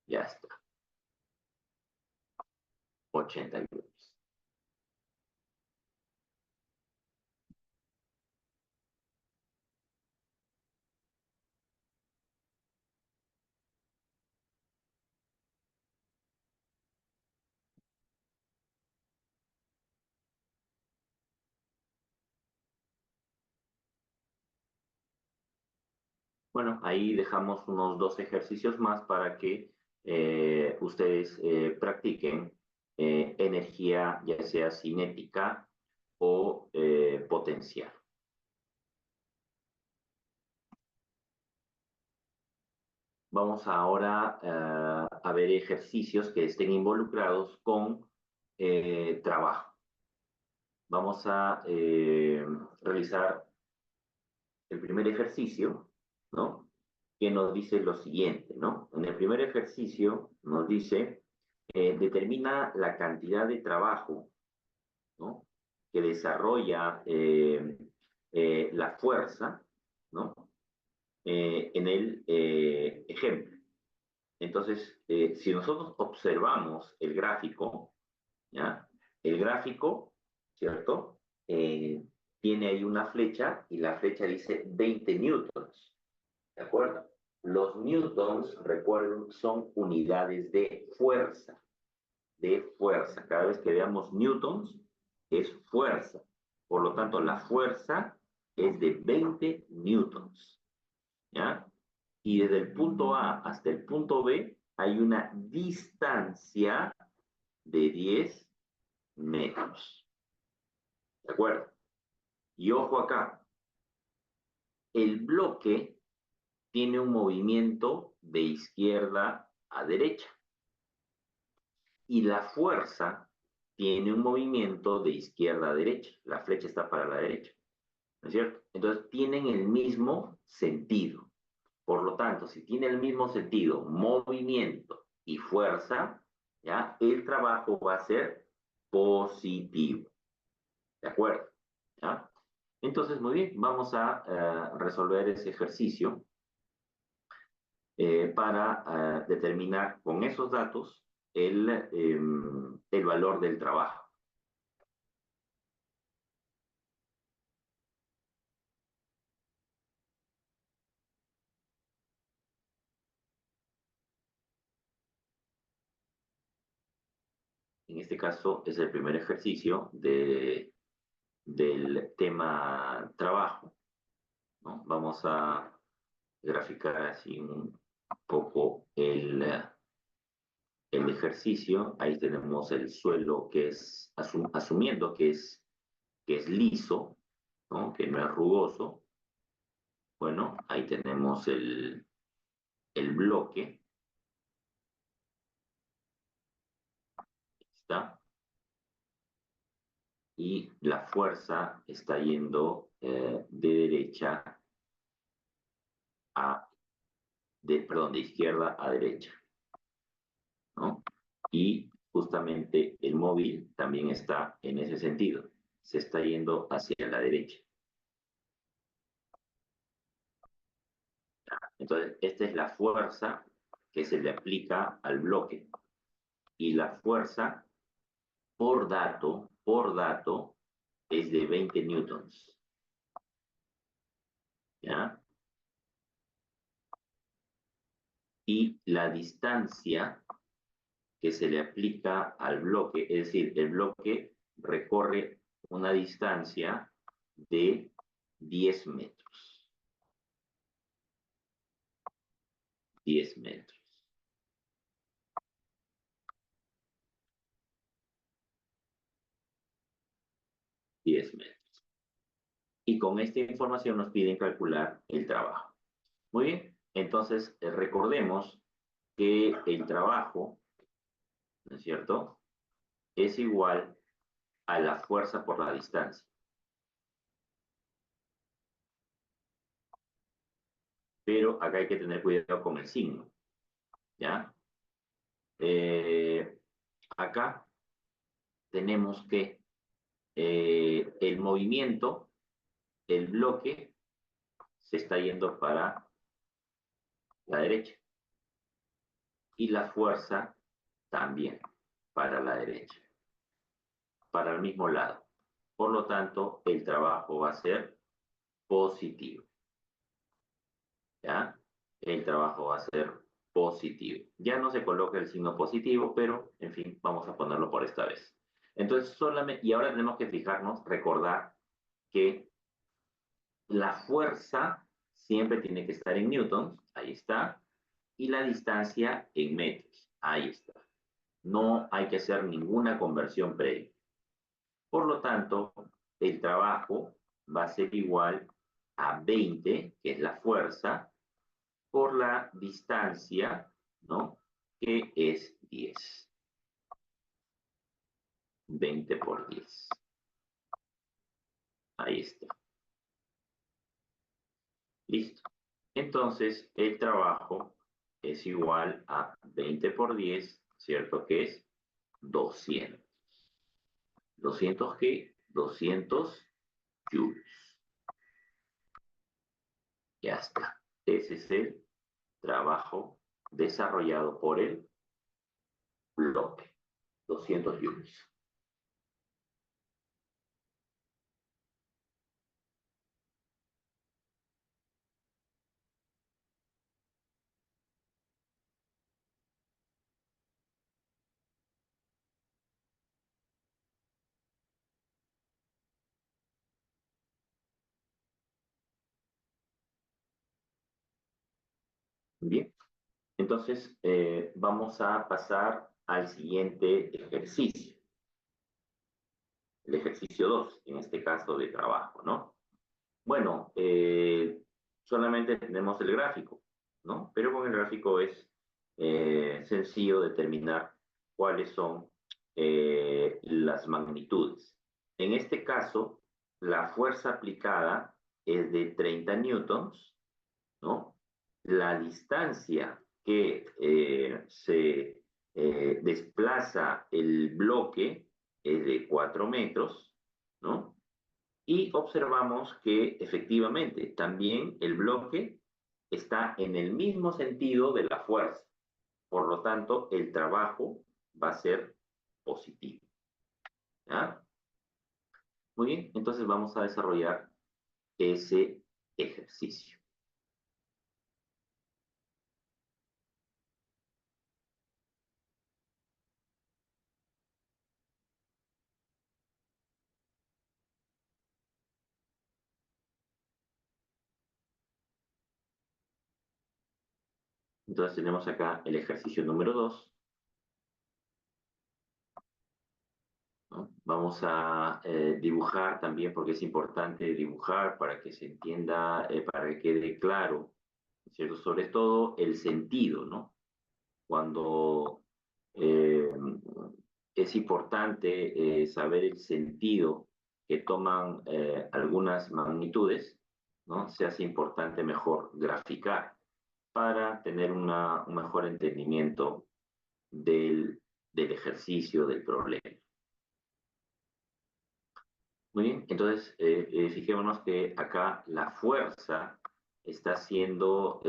Ya está. 80 joules. Bueno, ahí dejamos unos 2 ejercicios más para que ustedes practiquen energía, ya sea cinética o potencial. Vamos ahora a ver ejercicios que estén involucrados con trabajo. Vamos a realizar el primer ejercicio, ¿no? Que nos dice lo siguiente, ¿no? En el primer ejercicio nos dice, determina la cantidad de trabajo, ¿no? Que desarrolla la fuerza, ¿no? En el ejemplo. Entonces, si nosotros observamos el gráfico, ¿ya? El gráfico, ¿cierto? Tiene ahí una flecha y la flecha dice 20 newtons, ¿de acuerdo? Los newtons, recuerden, son unidades de fuerza, de fuerza. Cada vez que veamos newtons, es fuerza. Por lo tanto, la fuerza es de 20 newtons, ¿ya? Y desde el punto A hasta el punto B hay una distancia de 10 metros. ¿De acuerdo? Y ojo acá, el bloque tiene un movimiento de izquierda a derecha y la fuerza tiene un movimiento de izquierda a derecha. La flecha está para la derecha, ¿no es cierto? Entonces tienen el mismo sentido. Por lo tanto, si tiene el mismo sentido, movimiento y fuerza, ¿ya? El trabajo va a ser positivo. ¿De acuerdo? ¿Ya? Entonces, muy bien, vamos a resolver ese ejercicio para determinar con esos datos el valor del trabajo. En este caso es el primer ejercicio del tema trabajo, ¿no? Vamos a graficar así un poco el ejercicio. Ahí tenemos el suelo que es, asumiendo que es liso, ¿no? Que no es rugoso. Bueno, ahí tenemos el bloque, ¿está? Y la fuerza está yendo de derecha a, perdón, de izquierda a derecha, ¿no? Y justamente el móvil también está en ese sentido, se está yendo hacia la derecha. Entonces, esta es la fuerza que se le aplica al bloque. Y la fuerza por dato, es de 20 newtons. ¿Ya? Y la distancia que se le aplica al bloque, es decir, el bloque recorre una distancia de 10 metros. 10 metros. 10 metros. Y con esta información nos piden calcular el trabajo. Muy bien, entonces recordemos que el trabajo, ¿no es cierto?, es igual a la fuerza por la distancia. Pero acá hay que tener cuidado con el signo, ¿ya? Acá tenemos que el movimiento, el bloque, se está yendo para la derecha y la fuerza también para la derecha, para el mismo lado. Por lo tanto, el trabajo va a ser positivo, ¿ya? El trabajo va a ser positivo. Ya no se coloca el signo positivo, pero, en fin, vamos a ponerlo por esta vez. Entonces, solamente, y ahora tenemos que fijarnos, recordar que la fuerza siempre tiene que estar en newtons, ahí está, y la distancia en metros, ahí está. No hay que hacer ninguna conversión previa. Por lo tanto, el trabajo va a ser igual a 20, que es la fuerza, por la distancia, ¿no? Que es 10. 20 por 10. Ahí está. Listo. Entonces, el trabajo es igual a 20 por 10, ¿cierto? Que es 200. ¿200 qué? 200 joules. Ya está. Ese es el trabajo desarrollado por el bloque. 200 joules. Bien. Entonces, vamos a pasar al siguiente ejercicio. El ejercicio 2, en este caso de trabajo, ¿no? Bueno, solamente tenemos el gráfico, ¿no? Pero con el gráfico es sencillo determinar cuáles son las magnitudes. En este caso, la fuerza aplicada es de 30 newtons, ¿no? La distancia que se desplaza el bloque es de 4 metros, ¿no? Y observamos que efectivamente también el bloque está en el mismo sentido de la fuerza. Por lo tanto, el trabajo va a ser positivo. ¿Ya? Muy bien, entonces vamos a desarrollar ese ejercicio. Entonces tenemos acá el ejercicio número 2. ¿No? Vamos a dibujar también, porque es importante dibujar para que se entienda, para que quede claro, ¿cierto? Sobre todo el sentido, ¿no? Cuando eh, es importante saber el sentido que toman algunas magnitudes, ¿no? Se hace importante mejor graficar para tener un mejor entendimiento del ejercicio, del problema. Muy bien, entonces fijémonos que acá la fuerza está siendo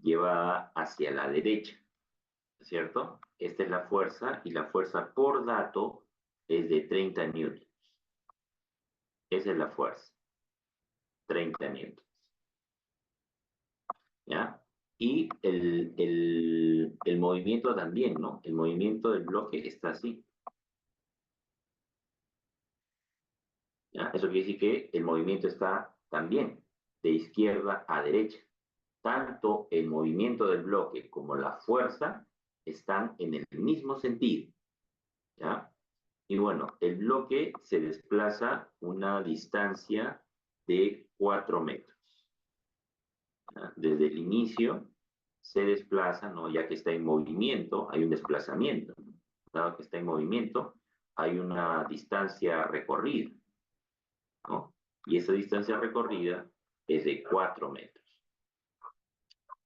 llevada hacia la derecha, ¿cierto? Esta es la fuerza y la fuerza por dato es de 30 newtons. Esa es la fuerza, 30 newtons, ¿ya? Y el movimiento también, ¿no? El movimiento del bloque está así, ¿ya? Eso quiere decir que el movimiento está también de izquierda a derecha. Tanto el movimiento del bloque como la fuerza están en el mismo sentido, ¿ya? Y bueno, el bloque se desplaza una distancia de 4 metros, ¿ya? Desde el inicio se desplaza, ¿no? Ya que está en movimiento, hay un desplazamiento, ¿no? Dado que está en movimiento, hay una distancia recorrida, ¿no? Y esa distancia recorrida es de 4 metros.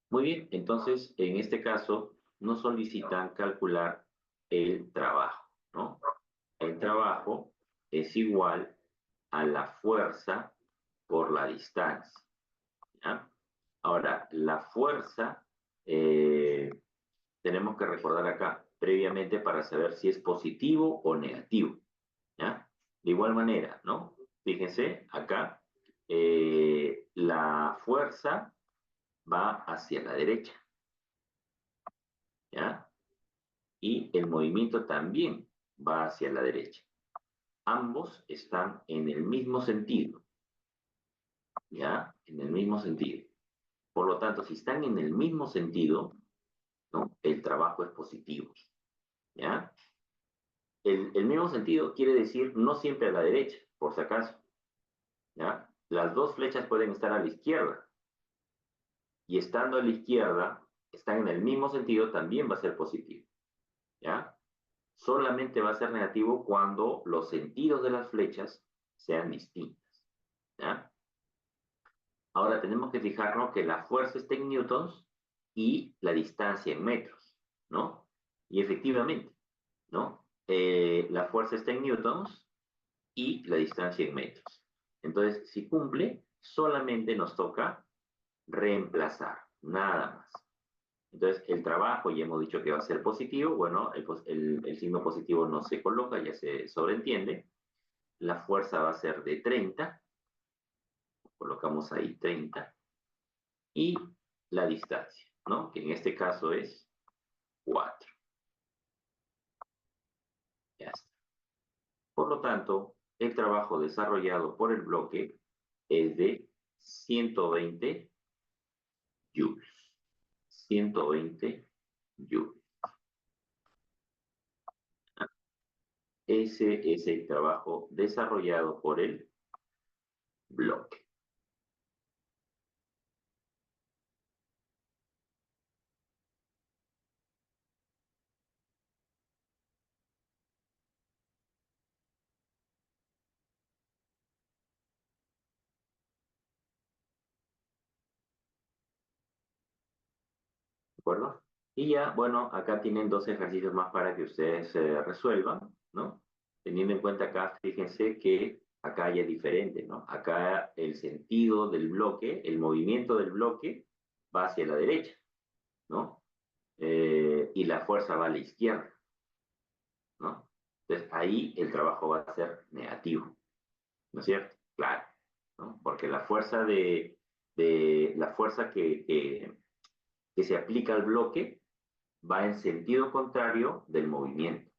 Muy bien, entonces en este caso nos solicitan calcular el trabajo, ¿no? El trabajo es igual a la fuerza por la distancia, ¿ya? Ahora, la fuerza tenemos que recordar acá previamente para saber si es positivo o negativo, ¿ya? De igual manera, ¿no? Fíjense, acá la fuerza va hacia la derecha, ¿ya? Y el movimiento también va hacia la derecha. Ambos están en el mismo sentido. ¿ya? En el mismo sentido. Por lo tanto, si están en el mismo sentido, ¿no? El trabajo es positivo, ¿ya? El mismo sentido quiere decir no siempre a la derecha, por si acaso, ¿ya? Las dos flechas pueden estar a la izquierda, y estando a la izquierda, están en el mismo sentido, también va a ser positivo, ¿ya? Solamente va a ser negativo cuando los sentidos de las flechas sean distintas, ¿ya? Ahora tenemos que fijarnos que la fuerza está en newtons y la distancia en metros, ¿no? Y efectivamente, ¿no? La fuerza está en newtons y la distancia en metros. Entonces, si cumple, solamente nos toca reemplazar, nada más. Entonces, el trabajo ya hemos dicho que va a ser positivo. Bueno, el signo positivo no se coloca, ya se sobreentiende. La fuerza va a ser de 30, colocamos ahí 30, y la distancia, ¿no? Que en este caso es 4. Ya está. Por lo tanto, el trabajo desarrollado por el bloque es de 120 joules. 120 joules. Ese es el trabajo desarrollado por el bloque. ¿De acuerdo? Y ya, bueno, acá tienen dos ejercicios más para que ustedes resuelvan, ¿no? Teniendo en cuenta acá, fíjense que acá ya es diferente, ¿no? Acá el sentido del bloque, el movimiento del bloque va hacia la derecha, ¿no? Y la fuerza va a la izquierda, ¿no? Entonces ahí el trabajo va a ser negativo, ¿no es cierto? Claro, ¿no? Porque la fuerza que se aplica al bloque va en sentido contrario del movimiento,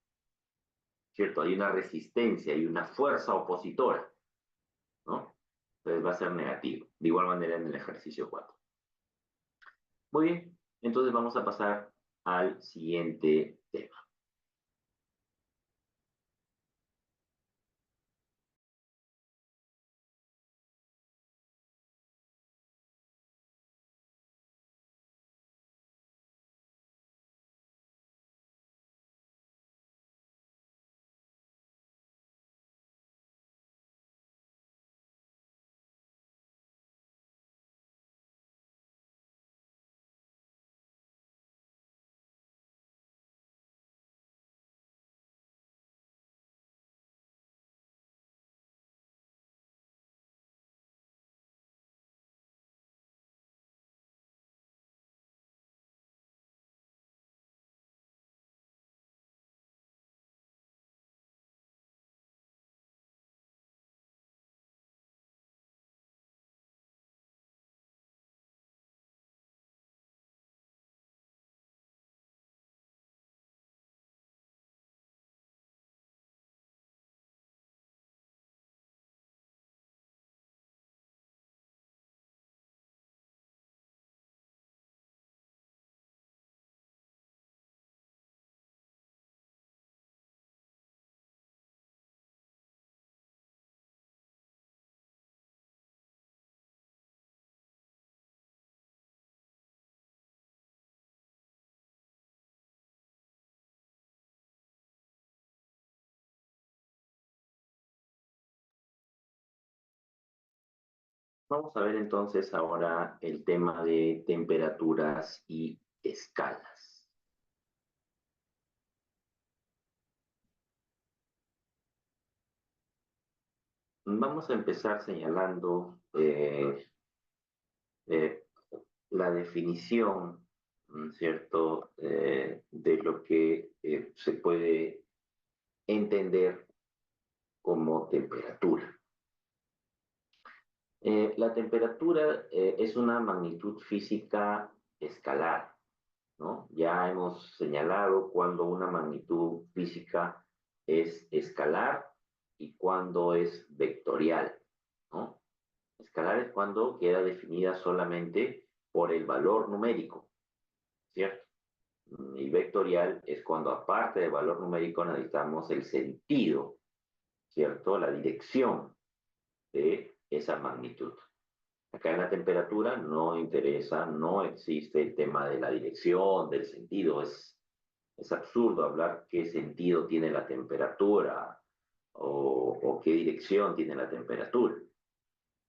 ¿cierto? Hay una resistencia, hay una fuerza opositora, ¿no? Entonces va a ser negativo. De igual manera en el ejercicio 4. Muy bien, entonces vamos a pasar al siguiente tema. Vamos a ver entonces ahora el tema de temperaturas y escalas. Vamos a empezar señalando eh, la definición, ¿no es cierto?, de lo que se puede entender como temperatura. La temperatura es una magnitud física escalar, ¿no? Ya hemos señalado cuando una magnitud física es escalar y cuando es vectorial, ¿no? Escalar es cuando queda definida solamente por el valor numérico, ¿cierto? Y vectorial es cuando aparte del valor numérico necesitamos el sentido, ¿cierto? La dirección de esa magnitud. Acá en la temperatura no interesa, no existe el tema de la dirección, del sentido. Es absurdo hablar qué sentido tiene la temperatura o qué dirección tiene la temperatura.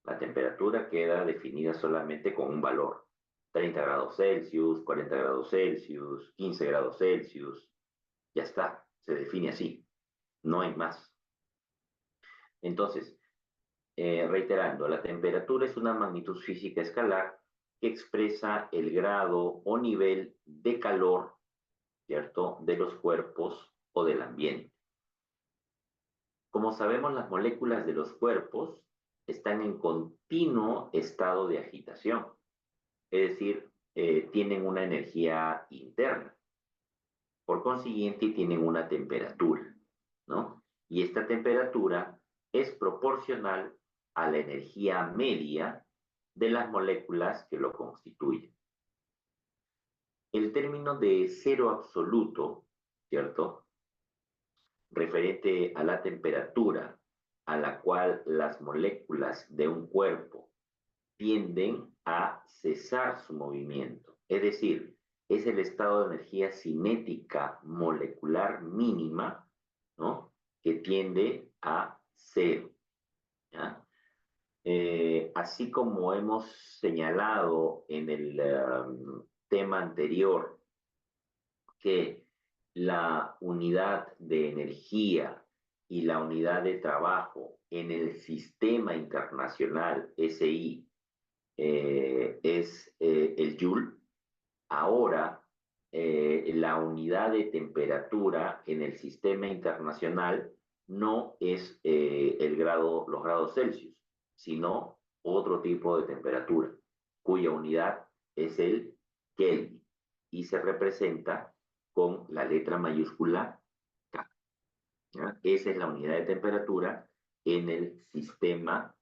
La temperatura queda definida solamente con un valor. 30 grados Celsius, 40 grados Celsius, 15 grados Celsius. Ya está, se define así. No hay más. Entonces, reiterando, la temperatura es una magnitud física escalar que expresa el grado o nivel de calor, ¿cierto?, de los cuerpos o del ambiente. Como sabemos, las moléculas de los cuerpos están en continuo estado de agitación, es decir, tienen una energía interna. Por consiguiente, tienen una temperatura, ¿no? Y esta temperatura es proporcional a la energía media de las moléculas que lo constituyen. El término de cero absoluto, ¿cierto?, referente a la temperatura a la cual las moléculas de un cuerpo tienden a cesar su movimiento. Es decir, es el estado de energía cinética molecular mínima, ¿no?, que tiende a cero. ¿Ya? Así como hemos señalado en el tema anterior que la unidad de energía y la unidad de trabajo en el sistema internacional SI es el Joule. Ahora, la unidad de temperatura en el sistema internacional no es los grados Celsius, sino otro tipo de temperatura, cuya unidad es el Kelvin y se representa con la letra mayúscula K. ¿Ya? Esa es la unidad de temperatura en el sistema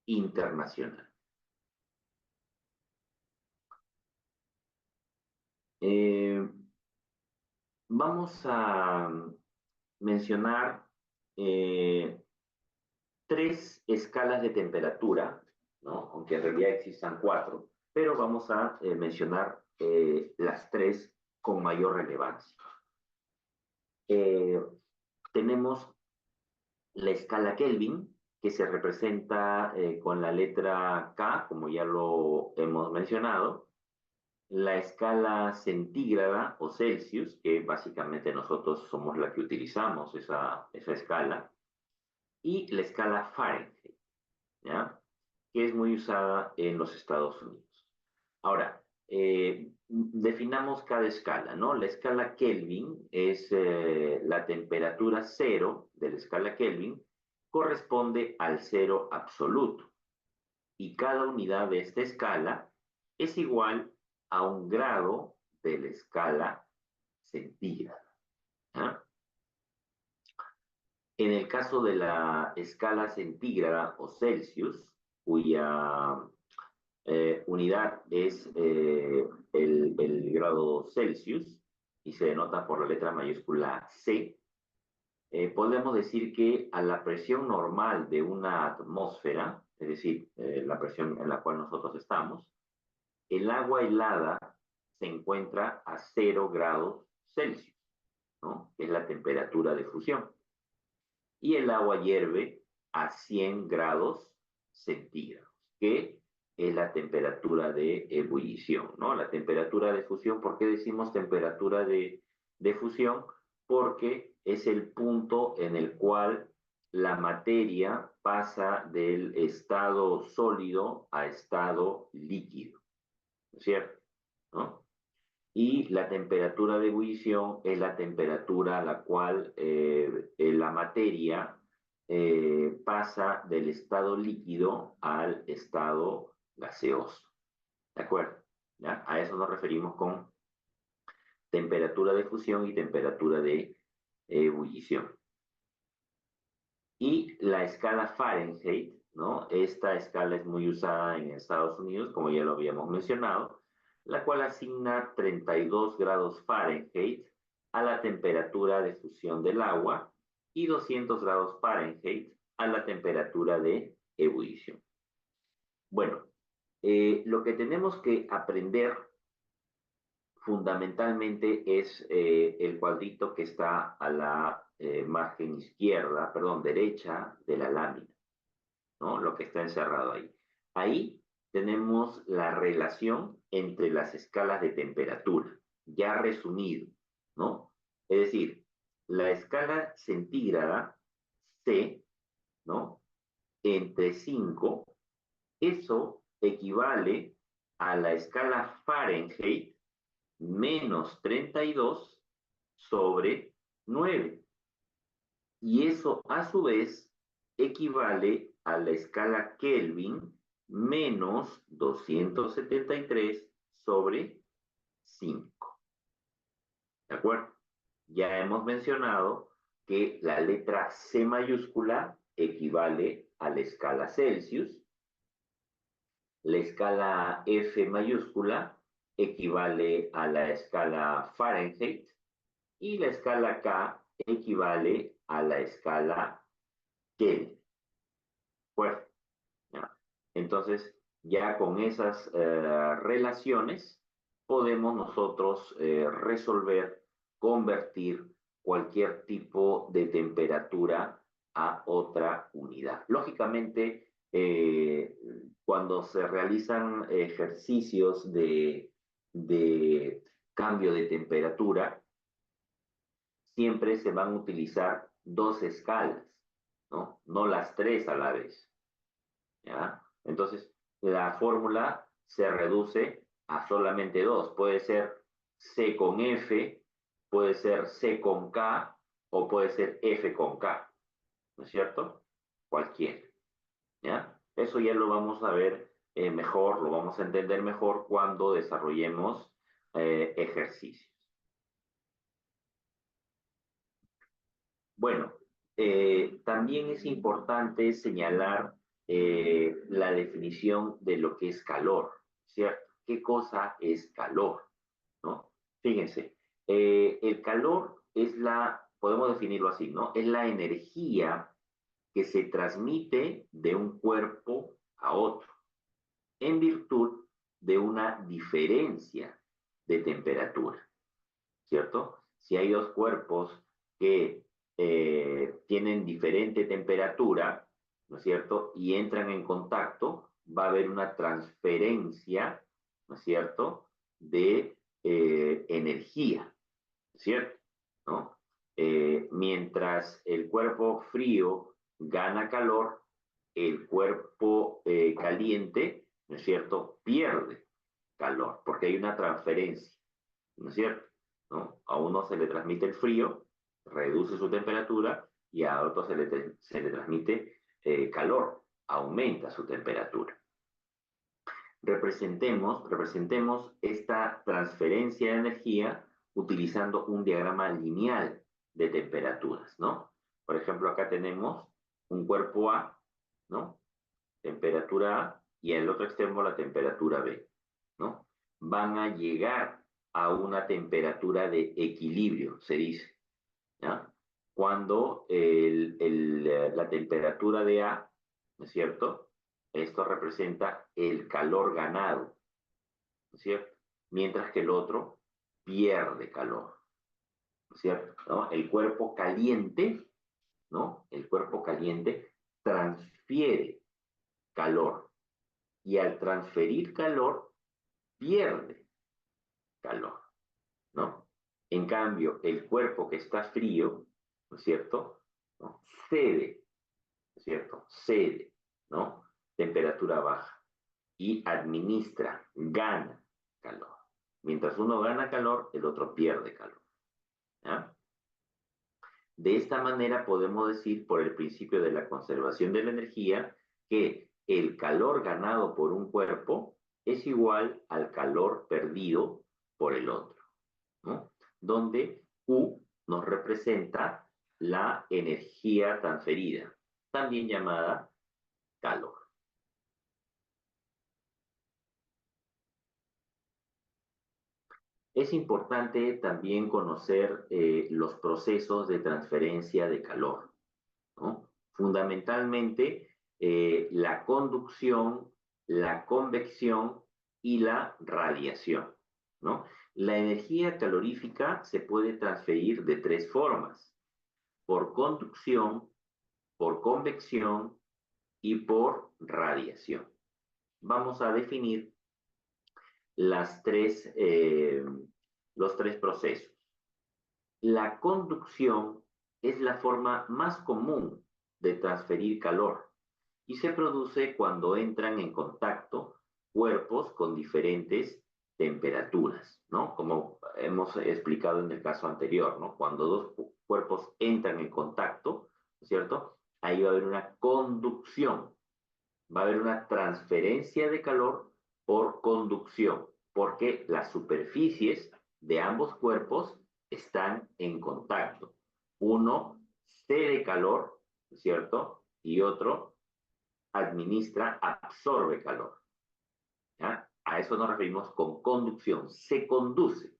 internacional. Eh, Vamos a mencionar eh, tres escalas de temperatura, ¿no?, aunque en realidad existan cuatro, pero vamos a mencionar las tres con mayor relevancia. Eh, Tenemos la escala Kelvin, que se representa con la letra K, como ya lo hemos mencionado, la escala centígrada o Celsius, que básicamente nosotros somos la que utilizamos esa escala, y la escala Fahrenheit, ¿ya?, que es muy usada en los Estados Unidos. Ahora, definamos cada escala, ¿no? La escala Kelvin es la temperatura cero de la escala Kelvin, corresponde al cero absoluto. Y cada unidad de esta escala es igual a un grado de la escala centígrada. ¿Ah? En el caso de la escala centígrada o Celsius, cuya unidad es el grado Celsius y se denota por la letra mayúscula C, podemos decir que a la presión normal de una atmósfera, es decir, la presión en la cual nosotros estamos, el agua helada se encuentra a 0 grados Celsius, ¿no?, que es la temperatura de fusión. Y el agua hierve a 100 grados centígrados, que es la temperatura de ebullición, ¿no? La temperatura de fusión, ¿por qué decimos temperatura de fusión? Porque es el punto en el cual la materia pasa del estado sólido a estado líquido, ¿no es cierto?, ¿no? Y la temperatura de ebullición es la temperatura a la cual la materia pasa del estado líquido al estado gaseoso. ¿De acuerdo? ¿Ya? A eso nos referimos con temperatura de fusión y temperatura de ebullición. Y la escala Fahrenheit, ¿no? Esta escala es muy usada en Estados Unidos, como ya lo habíamos mencionado, la cual asigna 32 grados Fahrenheit a la temperatura de fusión del agua y 200 grados Fahrenheit a la temperatura de ebullición. Bueno, lo que tenemos que aprender fundamentalmente es el cuadrito que está a la margen izquierda, perdón, derecha de la lámina, ¿no? Lo que está encerrado ahí. Ahí tenemos la relación entre las escalas de temperatura, ya resumido, ¿no? Es decir, la escala centígrada C, ¿no? Entre 5, eso equivale a la escala Fahrenheit menos 32 sobre 9. Y eso a su vez equivale a la escala Kelvin menos 273 sobre 5. ¿De acuerdo? Ya hemos mencionado que la letra C mayúscula equivale a la escala Celsius, la escala F mayúscula equivale a la escala Fahrenheit y la escala K equivale a la escala Kelvin. Bueno, ¿ya? Entonces, ya con esas relaciones podemos nosotros resolver, convertir cualquier tipo de temperatura a otra unidad. Lógicamente, cuando se realizan ejercicios de cambio de temperatura, siempre se van a utilizar dos escalas, ¿no? No las tres a la vez, ¿ya? Entonces, la fórmula se reduce a solamente dos. Puede ser C con F, puede ser C con K o puede ser F con K, ¿no es cierto? Cualquiera, ¿ya? Eso ya lo vamos a ver mejor, lo vamos a entender mejor cuando desarrollemos ejercicios. Bueno, también es importante señalar la definición de lo que es calor, ¿cierto? ¿Qué cosa es calor? ¿No? Fíjense, el calor es podemos definirlo así, ¿no? Es la energía que se transmite de un cuerpo a otro en virtud de una diferencia de temperatura, ¿cierto? Si hay dos cuerpos que tienen diferente temperatura, ¿no es cierto? Y entran en contacto, va a haber una transferencia, ¿no es cierto?, de energía, ¿cierto? ¿No? Mientras el cuerpo frío gana calor, el cuerpo caliente, ¿no es cierto?, pierde calor, porque hay una transferencia, ¿no es cierto? ¿No? A uno se le transmite el frío, reduce su temperatura, y a otro se le transmite calor, aumenta su temperatura. Representemos esta transferencia de energía utilizando un diagrama lineal de temperaturas, ¿no? Por ejemplo, acá tenemos un cuerpo A, ¿no? Temperatura A, y en el otro extremo la temperatura B, ¿no? Van a llegar a una temperatura de equilibrio, se dice, ¿ya? Cuando la temperatura de A, ¿no es cierto? Esto representa el calor ganado, ¿no es cierto? Mientras que el otro pierde calor, ¿no es cierto? ¿No? El cuerpo caliente, ¿no? El cuerpo caliente transfiere calor y al transferir calor pierde calor, ¿no? En cambio, el cuerpo que está frío, ¿no es cierto?, ¿no?, cede, ¿no es cierto? Cede, ¿no? Temperatura baja y administra, gana calor. Mientras uno gana calor, el otro pierde calor, ¿ya? De esta manera podemos decir, por el principio de la conservación de la energía, que el calor ganado por un cuerpo es igual al calor perdido por el otro, ¿no? Donde Q nos representa la energía transferida, también llamada calor. Es importante también conocer los procesos de transferencia de calor, ¿no? Fundamentalmente, la conducción, la convección y la radiación, ¿no? La energía calorífica se puede transferir de tres formas: por conducción, por convección y por radiación. Vamos a definir las los tres procesos. La conducción es la forma más común de transferir calor y se produce cuando entran en contacto cuerpos con diferentes temperaturas, ¿no? Como hemos explicado en el caso anterior, ¿no? Cuando dos cuerpos entran en contacto, ¿cierto? Ahí va a haber una conducción, va a haber una transferencia de calor por conducción, porque las superficies de ambos cuerpos están en contacto. Uno cede calor, ¿cierto? Y otro administra, absorbe calor. ¿Ya? A eso nos referimos con conducción. Se conduce,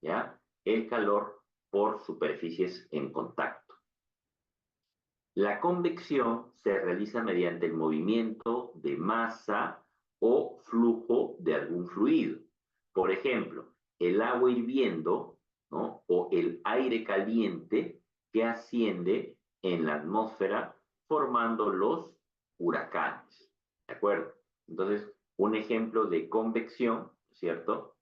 ¿ya?, el calor por superficies en contacto. La convección se realiza mediante el movimiento de masa o flujo de algún fluido. Por ejemplo, el agua hirviendo, ¿no?, o el aire caliente que asciende en la atmósfera formando los huracanes. ¿De acuerdo? Entonces, un ejemplo de convección, ¿cierto?,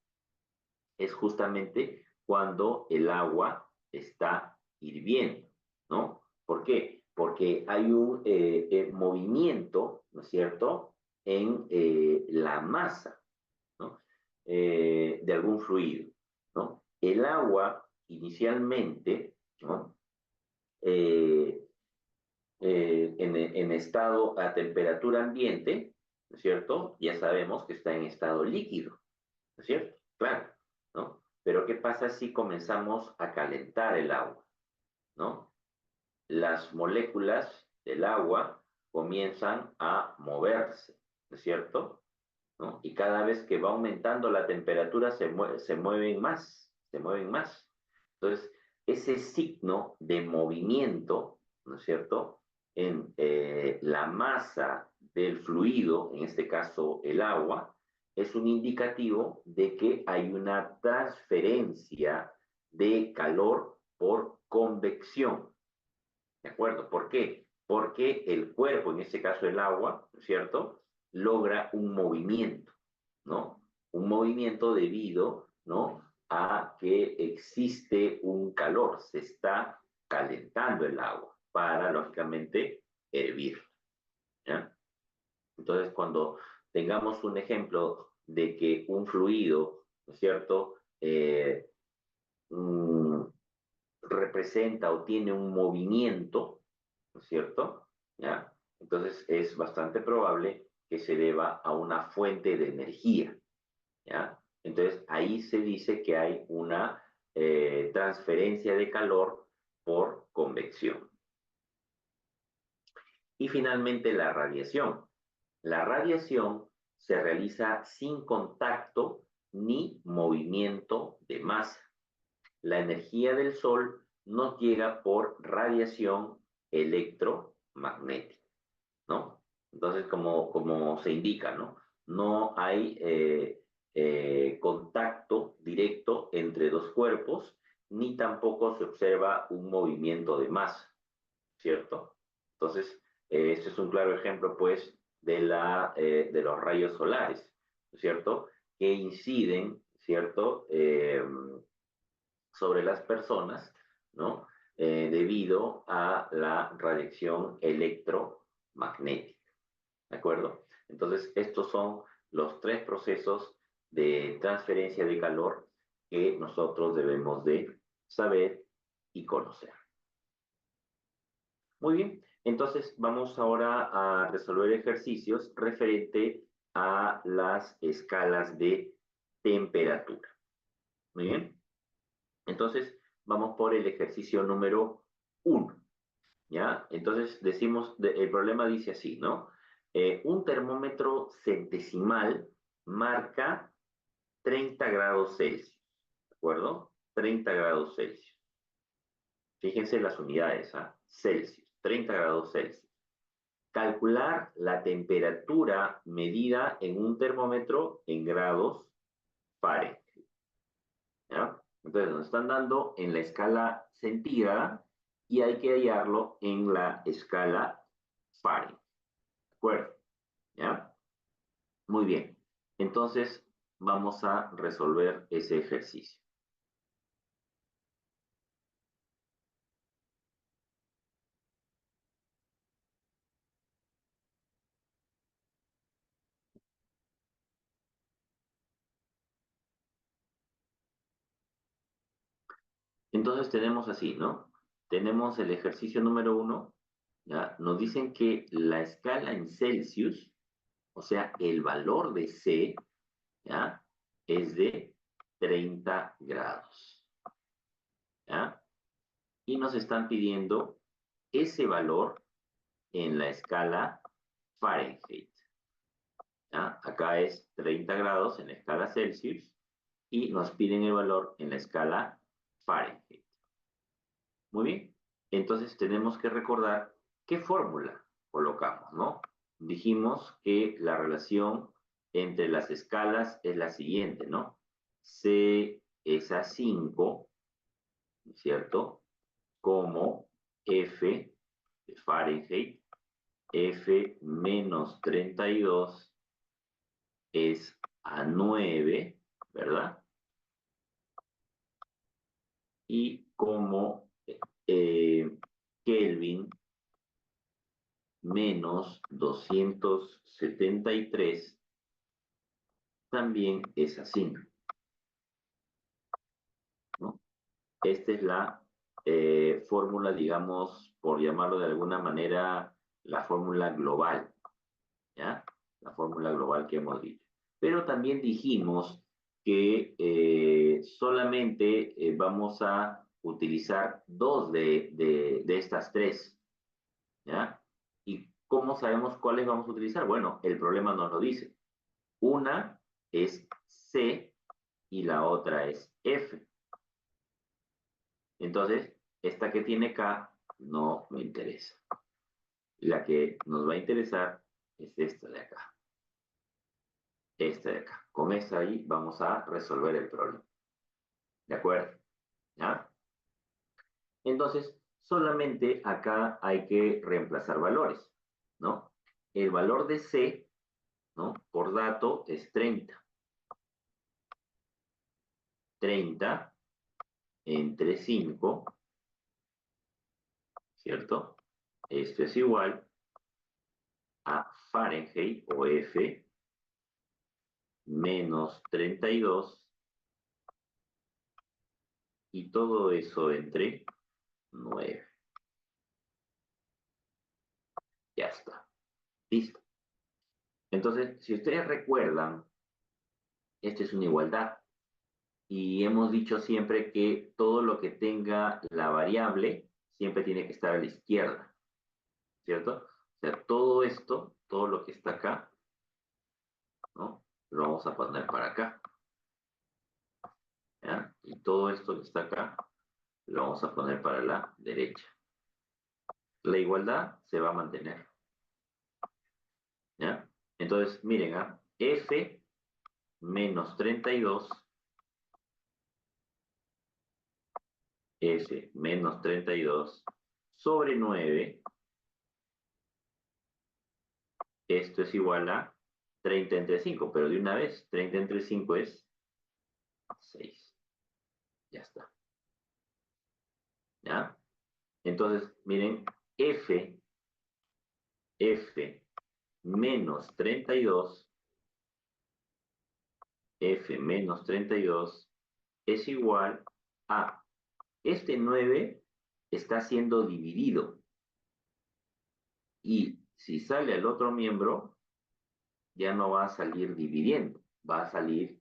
es justamente cuando el agua está hirviendo, ¿no? ¿Por qué? Porque hay un movimiento, ¿no es cierto?, en la masa, ¿no?, de algún fluido, ¿no? El agua inicialmente, ¿no?, eh, en estado a temperatura ambiente, ¿no es cierto?, ya sabemos que está en estado líquido, ¿no es cierto? Claro, ¿no? Pero ¿qué pasa si comenzamos a calentar el agua, ¿no? Las moléculas del agua comienzan a moverse, ¿no es cierto?, ¿no? Y cada vez que va aumentando la temperatura se mueven más, se mueven más. Entonces, ese signo de movimiento, ¿no es cierto?, en la masa del fluido, en este caso el agua, es un indicativo de que hay una transferencia de calor por convección. ¿De acuerdo? ¿Por qué? Porque el cuerpo, en este caso el agua, ¿no es cierto?, logra un movimiento, ¿no? Un movimiento debido, ¿no?, a que existe un calor, se está calentando el agua para, lógicamente, hervir, ¿ya? Entonces, cuando tengamos un ejemplo de que un fluido, ¿no es cierto?, mm, representa o tiene un movimiento, ¿no es cierto?, ¿ya? Entonces es bastante probable que se deba a una fuente de energía, ¿ya? Entonces ahí se dice que hay una transferencia de calor por convección. Y finalmente la radiación. La radiación se realiza sin contacto ni movimiento de masa. La energía del Sol nos llega por radiación electromagnética, ¿no? Entonces, como se indica, ¿no? No hay contacto directo entre dos cuerpos, ni tampoco se observa un movimiento de masa, ¿cierto? Entonces, este es un claro ejemplo, pues, de los rayos solares, ¿cierto?, que inciden, ¿cierto?, sobre las personas, ¿no?, debido a la radiación electromagnética, ¿de acuerdo? Entonces, estos son los tres procesos de transferencia de calor que nosotros debemos de saber y conocer. Muy bien, entonces vamos ahora a resolver ejercicios referente a las escalas de temperatura. Muy bien. Entonces, vamos por el ejercicio número 1, ¿ya? Entonces, decimos, el problema dice así, ¿no? Un termómetro centesimal marca 30 grados Celsius, ¿de acuerdo? 30 grados Celsius. Fíjense las unidades, ¿ah? Celsius, 30 grados Celsius. Calcular la temperatura medida en un termómetro en grados Fahrenheit, ¿ya? Entonces nos están dando en la escala centígrada y hay que hallarlo en la escala Fahrenheit, ¿de acuerdo? ¿Ya? Muy bien. Entonces vamos a resolver ese ejercicio. Entonces tenemos así, ¿no? Tenemos el ejercicio número 1, ¿ya? Nos dicen que la escala en Celsius, o sea, el valor de C, ¿ya? Es de 30 grados, ¿ya? Y nos están pidiendo ese valor en la escala Fahrenheit, ¿ya? Acá es 30 grados en la escala Celsius y nos piden el valor en la escala Fahrenheit. Muy bien, entonces tenemos que recordar qué fórmula colocamos, ¿no? Dijimos que la relación entre las escalas es la siguiente, ¿no? C es a 5, ¿cierto? Como F de Fahrenheit, F menos 32 es a 9, ¿verdad? Y como Kelvin menos 273 también es así, ¿no? Esta es la fórmula, digamos, por llamarlo de alguna manera, la fórmula global, ¿ya? La fórmula global que hemos dicho. Pero también dijimos que solamente vamos a utilizar dos de estas tres, ¿ya? ¿Y cómo sabemos cuáles vamos a utilizar? Bueno, el problema nos lo dice. Una es C y la otra es F. Entonces, esta que tiene K no me interesa. La que nos va a interesar es esta de acá. Esta de acá. Con esta ahí vamos a resolver el problema. ¿De acuerdo? ¿Ya? Entonces, solamente acá hay que reemplazar valores, ¿no? El valor de C, ¿no? Por dato es 30. 30 entre 5, ¿cierto? Esto es igual a Fahrenheit o F menos 32 y todo eso entre 9. Ya está. Listo. Entonces, si ustedes recuerdan, esta es una igualdad. Y hemos dicho siempre que todo lo que tenga la variable siempre tiene que estar a la izquierda, ¿cierto? O sea, todo esto, todo lo que está acá, ¿no? Lo vamos a poner para acá, ¿ya? Y todo esto que está acá, lo vamos a poner para la derecha. La igualdad se va a mantener, ¿ya? Entonces, miren, ¿ah? F menos 32, F menos 32 sobre 9, esto es igual a 30 entre 5, pero de una vez, 30 entre 5 es 6. Ya está, ¿ya? Entonces, miren, F menos 32, F menos 32 es igual a, este 9 está siendo dividido, y si sale al otro miembro, ya no va a salir dividiendo, va a salir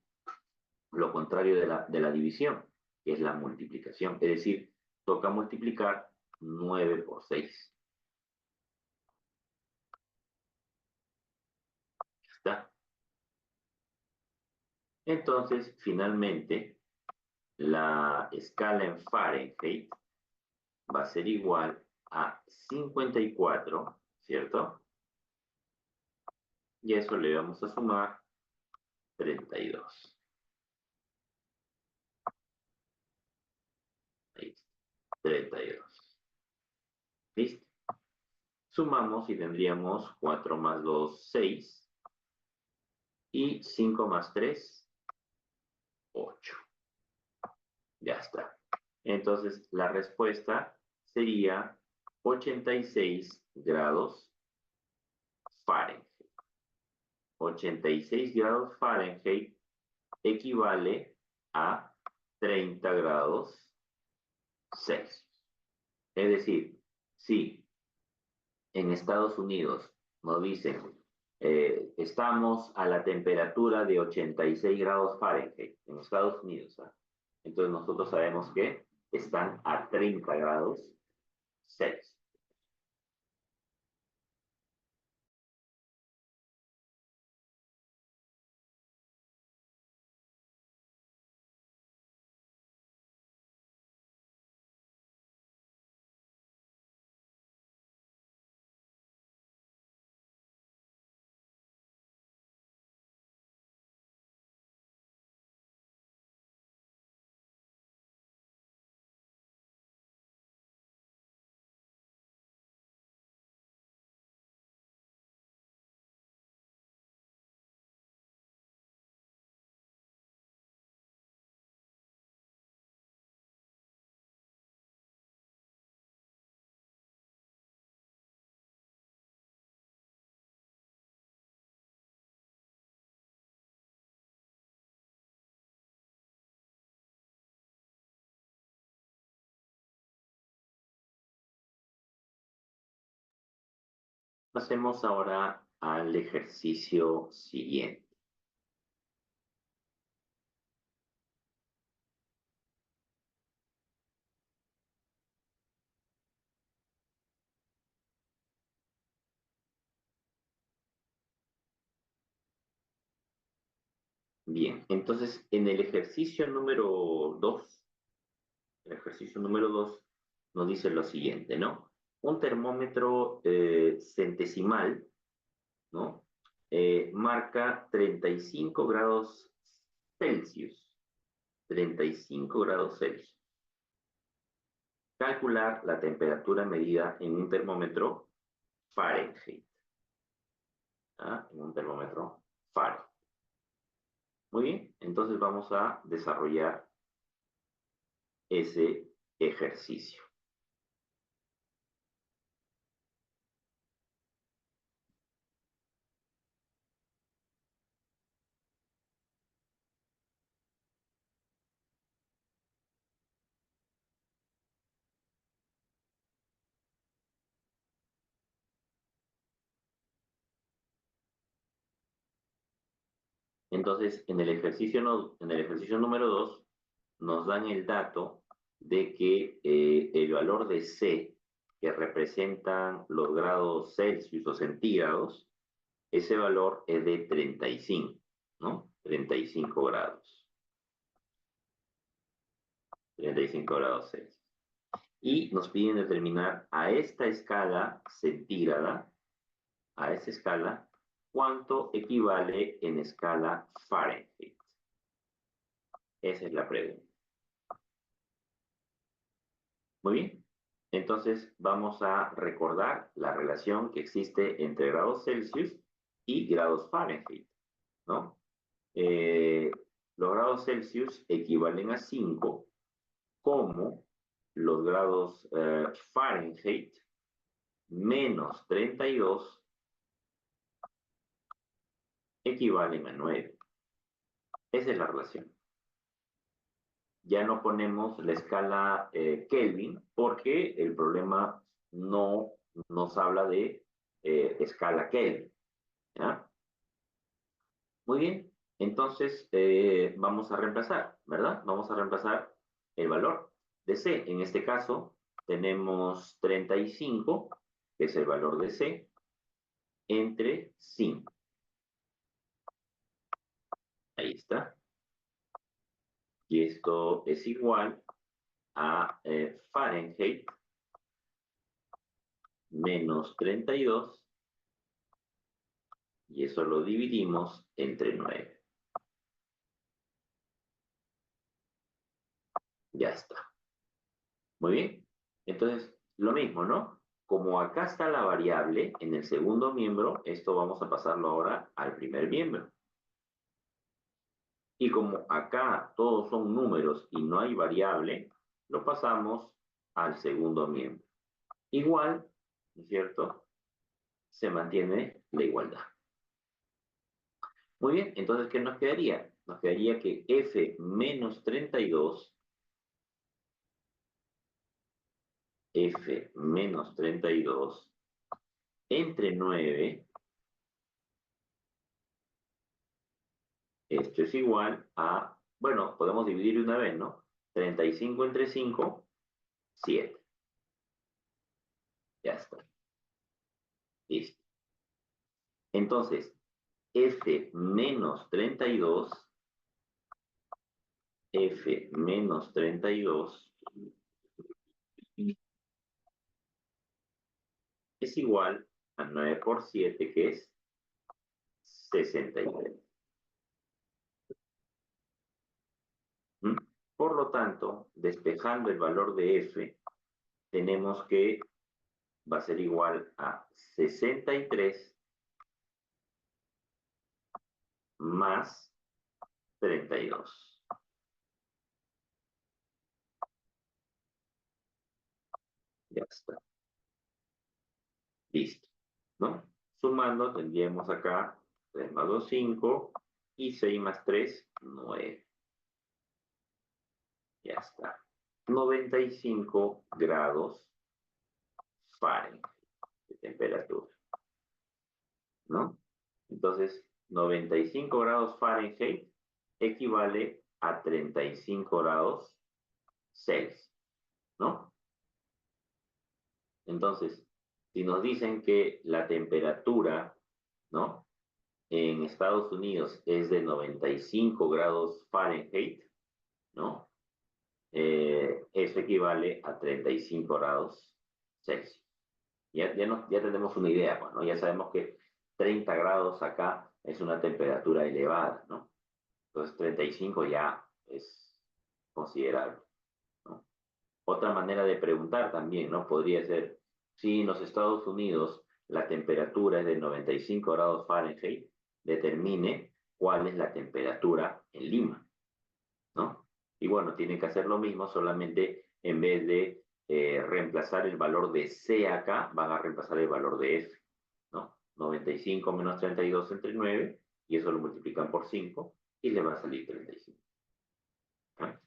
lo contrario de la división, que es la multiplicación. Es decir, toca multiplicar 9 por 6. ¿Está? Entonces, finalmente, la escala en Fahrenheit va a ser igual a 54, ¿cierto? Y a eso le vamos a sumar 32. Ahí está, 32. ¿Listo? Sumamos y tendríamos 4 más 2, 6. Y 5 más 3, 8. Ya está. Entonces, la respuesta sería 86 grados Fahrenheit. 86 grados Fahrenheit equivale a 30 grados Celsius. Es decir, si en Estados Unidos nos dicen, estamos a la temperatura de 86 grados Fahrenheit, en Estados Unidos, ¿ah? Entonces nosotros sabemos que están a 30 grados Celsius. Pasemos ahora al ejercicio siguiente. Bien, entonces en el ejercicio número 2, el ejercicio número 2 nos dice lo siguiente, ¿no? Un termómetro centesimal, ¿no? Marca 35 grados Celsius. 35 grados Celsius. Calcular la temperatura medida en un termómetro Fahrenheit. ¿Ah? En un termómetro Fahrenheit. Muy bien, entonces vamos a desarrollar ese ejercicio. Entonces, en el ejercicio número 2 nos dan el dato de que el valor de C, que representan los grados Celsius o centígrados, ese valor es de 35, ¿no? 35 grados. 35 grados Celsius. Y nos piden determinar a esta escala centígrada, a esta escala, cuánto equivale en escala Fahrenheit. Esa es la pregunta. Muy bien. Entonces vamos a recordar la relación que existe entre grados Celsius y grados Fahrenheit, ¿no? Los grados Celsius equivalen a 5, como los grados Fahrenheit menos 32 equivalen a 9. Esa es la relación. Ya no ponemos la escala Kelvin porque el problema no nos habla de escala Kelvin, ¿ya? Muy bien, entonces vamos a reemplazar, ¿verdad? Vamos a reemplazar el valor de C. En este caso tenemos 35, que es el valor de C, entre 5. Ahí está. Y esto es igual a Fahrenheit menos 32, y eso lo dividimos entre 9. Ya está. Muy bien. Entonces, lo mismo, ¿no? Como acá está la variable en el segundo miembro, esto vamos a pasarlo ahora al primer miembro. Y como acá todos son números y no hay variable, lo pasamos al segundo miembro. Igual, ¿no es cierto? Se mantiene la igualdad. Muy bien, entonces, ¿qué nos quedaría? Nos quedaría que f menos 32, f menos 32 entre 9, esto es igual a, bueno, podemos dividir una vez, ¿no? 35 entre 5, 7. Ya está. Listo. Entonces, f menos 32, f menos 32 es igual a 9 por 7, que es 63. ¿Mm? Por lo tanto, despejando el valor de f, tenemos que va a ser igual a 63 más 32. Ya está. Listo. ¿No? Sumando, tendríamos acá 3 más 2, 5, y 6 más 3, 9. Ya está. 95 grados Fahrenheit de temperatura, ¿no? Entonces, 95 grados Fahrenheit equivale a 35 grados Celsius, ¿no? Entonces, si nos dicen que la temperatura, ¿no? En Estados Unidos es de 95 grados Fahrenheit, ¿no? Eso equivale a 35 grados Celsius. Ya tenemos una idea, pues, ¿no? Ya sabemos que 30 grados acá es una temperatura elevada, ¿no? Entonces 35 ya es considerable, ¿no? Otra manera de preguntar también, ¿no? Podría ser, si en los Estados Unidos la temperatura es de 95 grados Fahrenheit, determine cuál es la temperatura en Lima, ¿no? Y bueno, tienen que hacer lo mismo, solamente en vez de reemplazar el valor de C acá, van a reemplazar el valor de F, ¿no? 95 menos 32 entre 9, y eso lo multiplican por 5, y le va a salir 35. ¿No?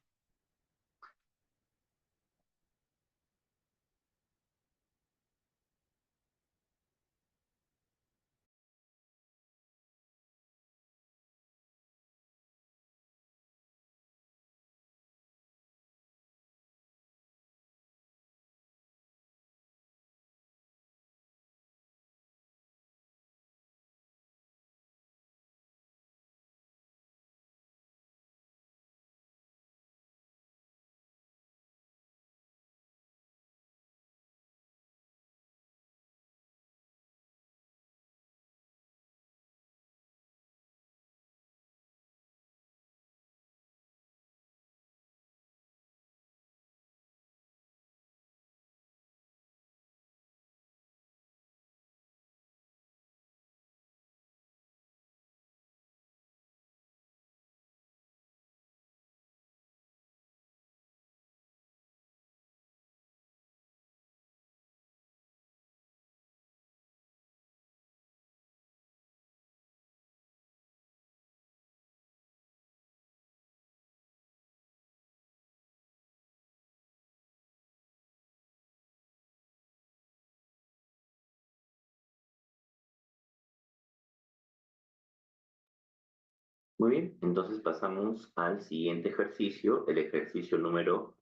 Muy bien, entonces pasamos al siguiente ejercicio, el ejercicio número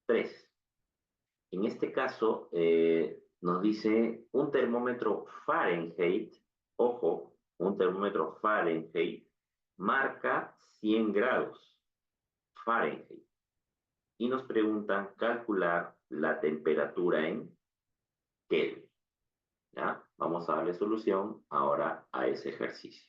3. En este caso, nos dice un termómetro Fahrenheit, ojo, un termómetro Fahrenheit marca 100 grados Fahrenheit y nos preguntan calcular la temperatura en Kelvin. ¿Ya? Vamos a darle solución ahora a ese ejercicio.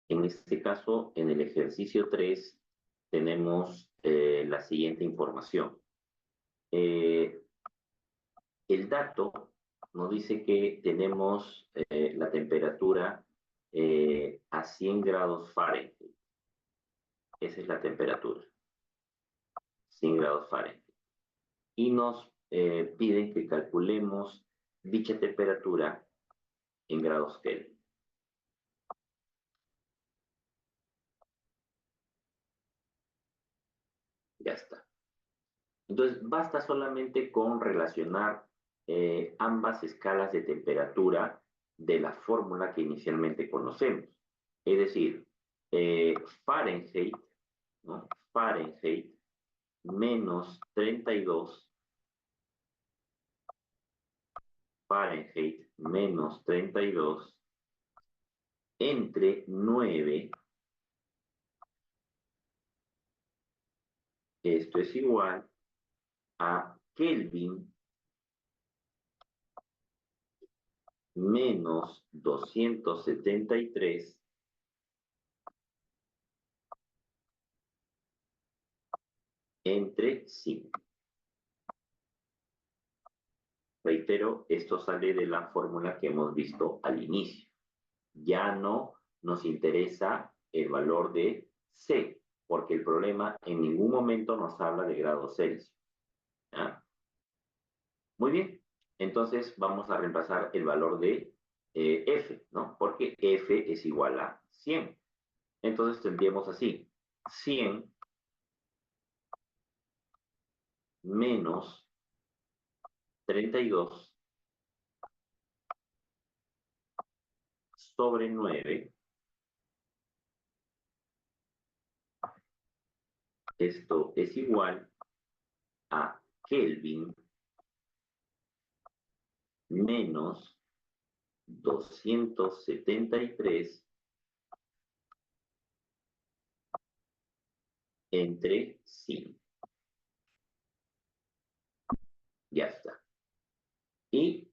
En este caso, en el ejercicio 3, tenemos la siguiente información. El dato nos dice que tenemos la temperatura a 100 grados Fahrenheit. Esa es la temperatura, 100 grados Fahrenheit. Y nos piden que calculemos dicha temperatura en grados Kelvin. Ya está. Entonces, basta solamente con relacionar ambas escalas de temperatura de la fórmula que inicialmente conocemos. Es decir, Fahrenheit, ¿no? Fahrenheit menos 32, Fahrenheit menos 32, entre 9, esto es igual a Kelvin menos 273 entre 5. Reitero, esto sale de la fórmula que hemos visto al inicio. Ya no nos interesa el valor de C, porque el problema en ningún momento nos habla de grados Celsius. ¿Ya? Muy bien, entonces vamos a reemplazar el valor de F, ¿no? Porque F es igual a 100. Entonces tendríamos así, 100 menos 32 sobre 9. Esto es igual a Kelvin menos 273 entre 5. Ya está. Y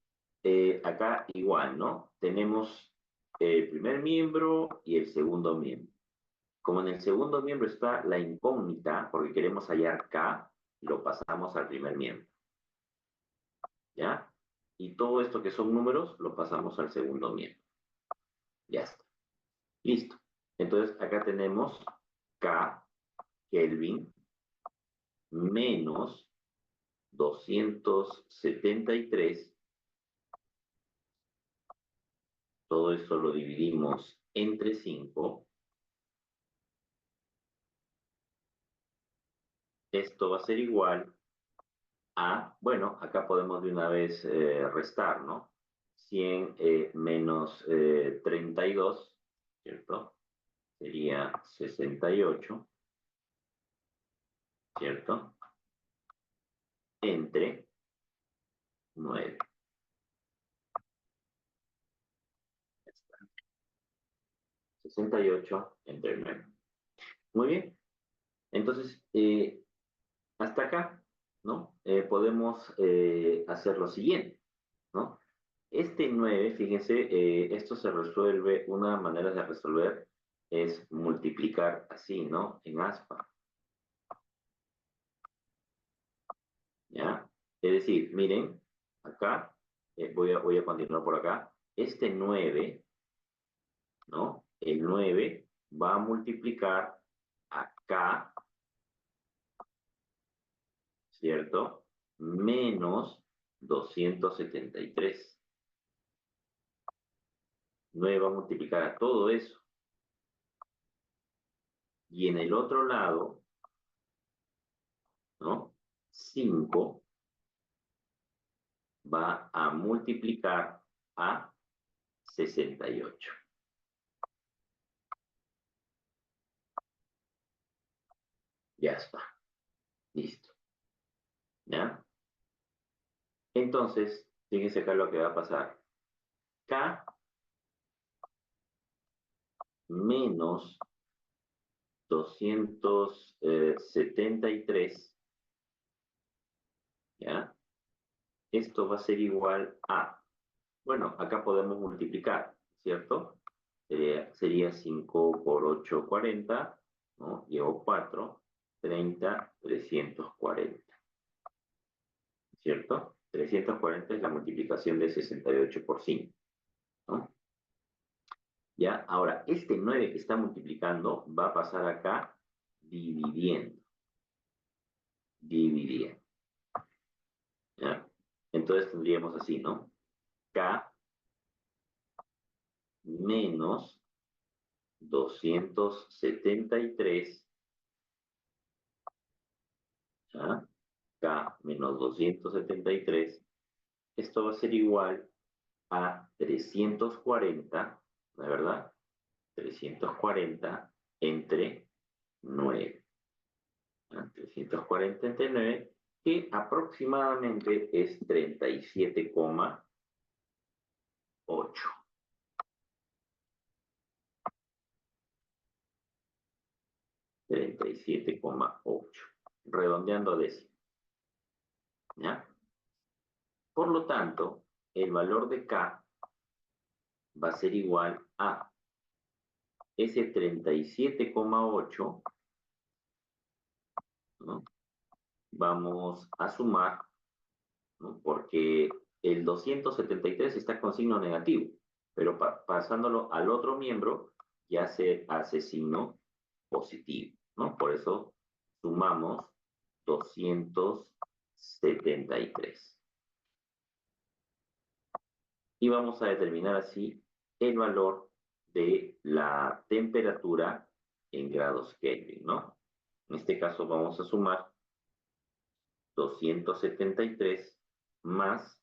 acá igual, ¿no? Tenemos el primer miembro y el segundo miembro. Como en el segundo miembro está la incógnita, porque queremos hallar K, lo pasamos al primer miembro. ¿Ya? Y todo esto que son números, lo pasamos al segundo miembro. Ya está. Listo. Entonces, acá tenemos K, Kelvin, menos 273. Todo esto lo dividimos entre 5. Esto va a ser igual a, bueno, acá podemos de una vez restar, ¿no? 100 menos 32, ¿cierto? Sería 68, ¿cierto? Entre 9. 68 entre 9. Muy bien. Entonces, hasta acá, ¿no? Podemos hacer lo siguiente, ¿no? Este 9, fíjense, esto se resuelve, una manera de resolver es multiplicar así, ¿no? En aspa, ¿ya? Es decir, miren, acá, voy a continuar por acá, este 9, ¿no? El 9 va a multiplicar acá, ¿cierto? Menos 273. 9 va a multiplicar a todo eso. Y en el otro lado, ¿no? 5 va a multiplicar a 68. Ya está. Listo. ¿Ya? Entonces, fíjense acá lo que va a pasar. K menos 273, ¿ya? Esto va a ser igual a, bueno, acá podemos multiplicar, ¿cierto? Sería 5 por 8, 40, ¿no? Llevo 4, 30, 340, ¿cierto? 340 es la multiplicación de 68 por 5, ¿no? ¿Ya? Ahora, este 9 que está multiplicando va a pasar acá dividiendo, dividiendo, ¿ya? Entonces tendríamos así, ¿no? K menos 273, ¿ya? K menos 273, esto va a ser igual a 340, ¿de verdad? 340 entre 9. 340 entre 9, que aproximadamente es 37,8. 37,8. Redondeando décimo. ¿Ya? Por lo tanto, el valor de K va a ser igual a ese 37,8, ¿no? Vamos a sumar, ¿no? Porque el 273 está con signo negativo, pero pasándolo al otro miembro ya se hace signo positivo, ¿no? Por eso sumamos 273. Y vamos a determinar así el valor de la temperatura en grados Kelvin, ¿no? En este caso vamos a sumar 273 más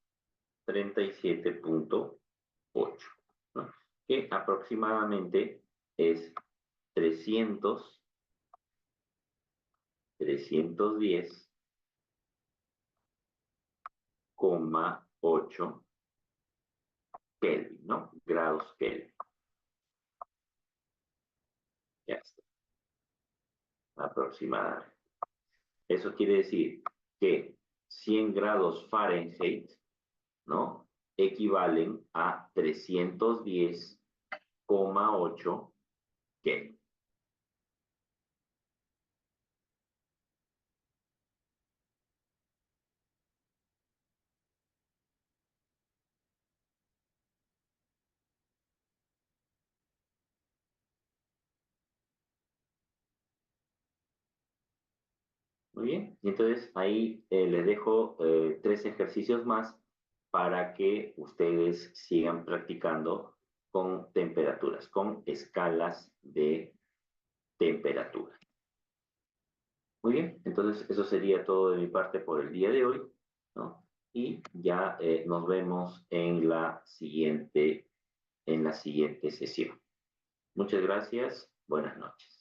37,8, ¿no? Que aproximadamente es 310,8 Kelvin, ¿no? Grados Kelvin. Ya está. Aproximadamente. Eso quiere decir que 100 grados Fahrenheit, ¿no? Equivalen a 310,8 Kelvin. Muy bien, y entonces ahí les dejo 3 ejercicios más para que ustedes sigan practicando con temperaturas, con escalas de temperatura. Muy bien, entonces eso sería todo de mi parte por el día de hoy, ¿no? Y ya nos vemos en la siguiente sesión. Muchas gracias, buenas noches.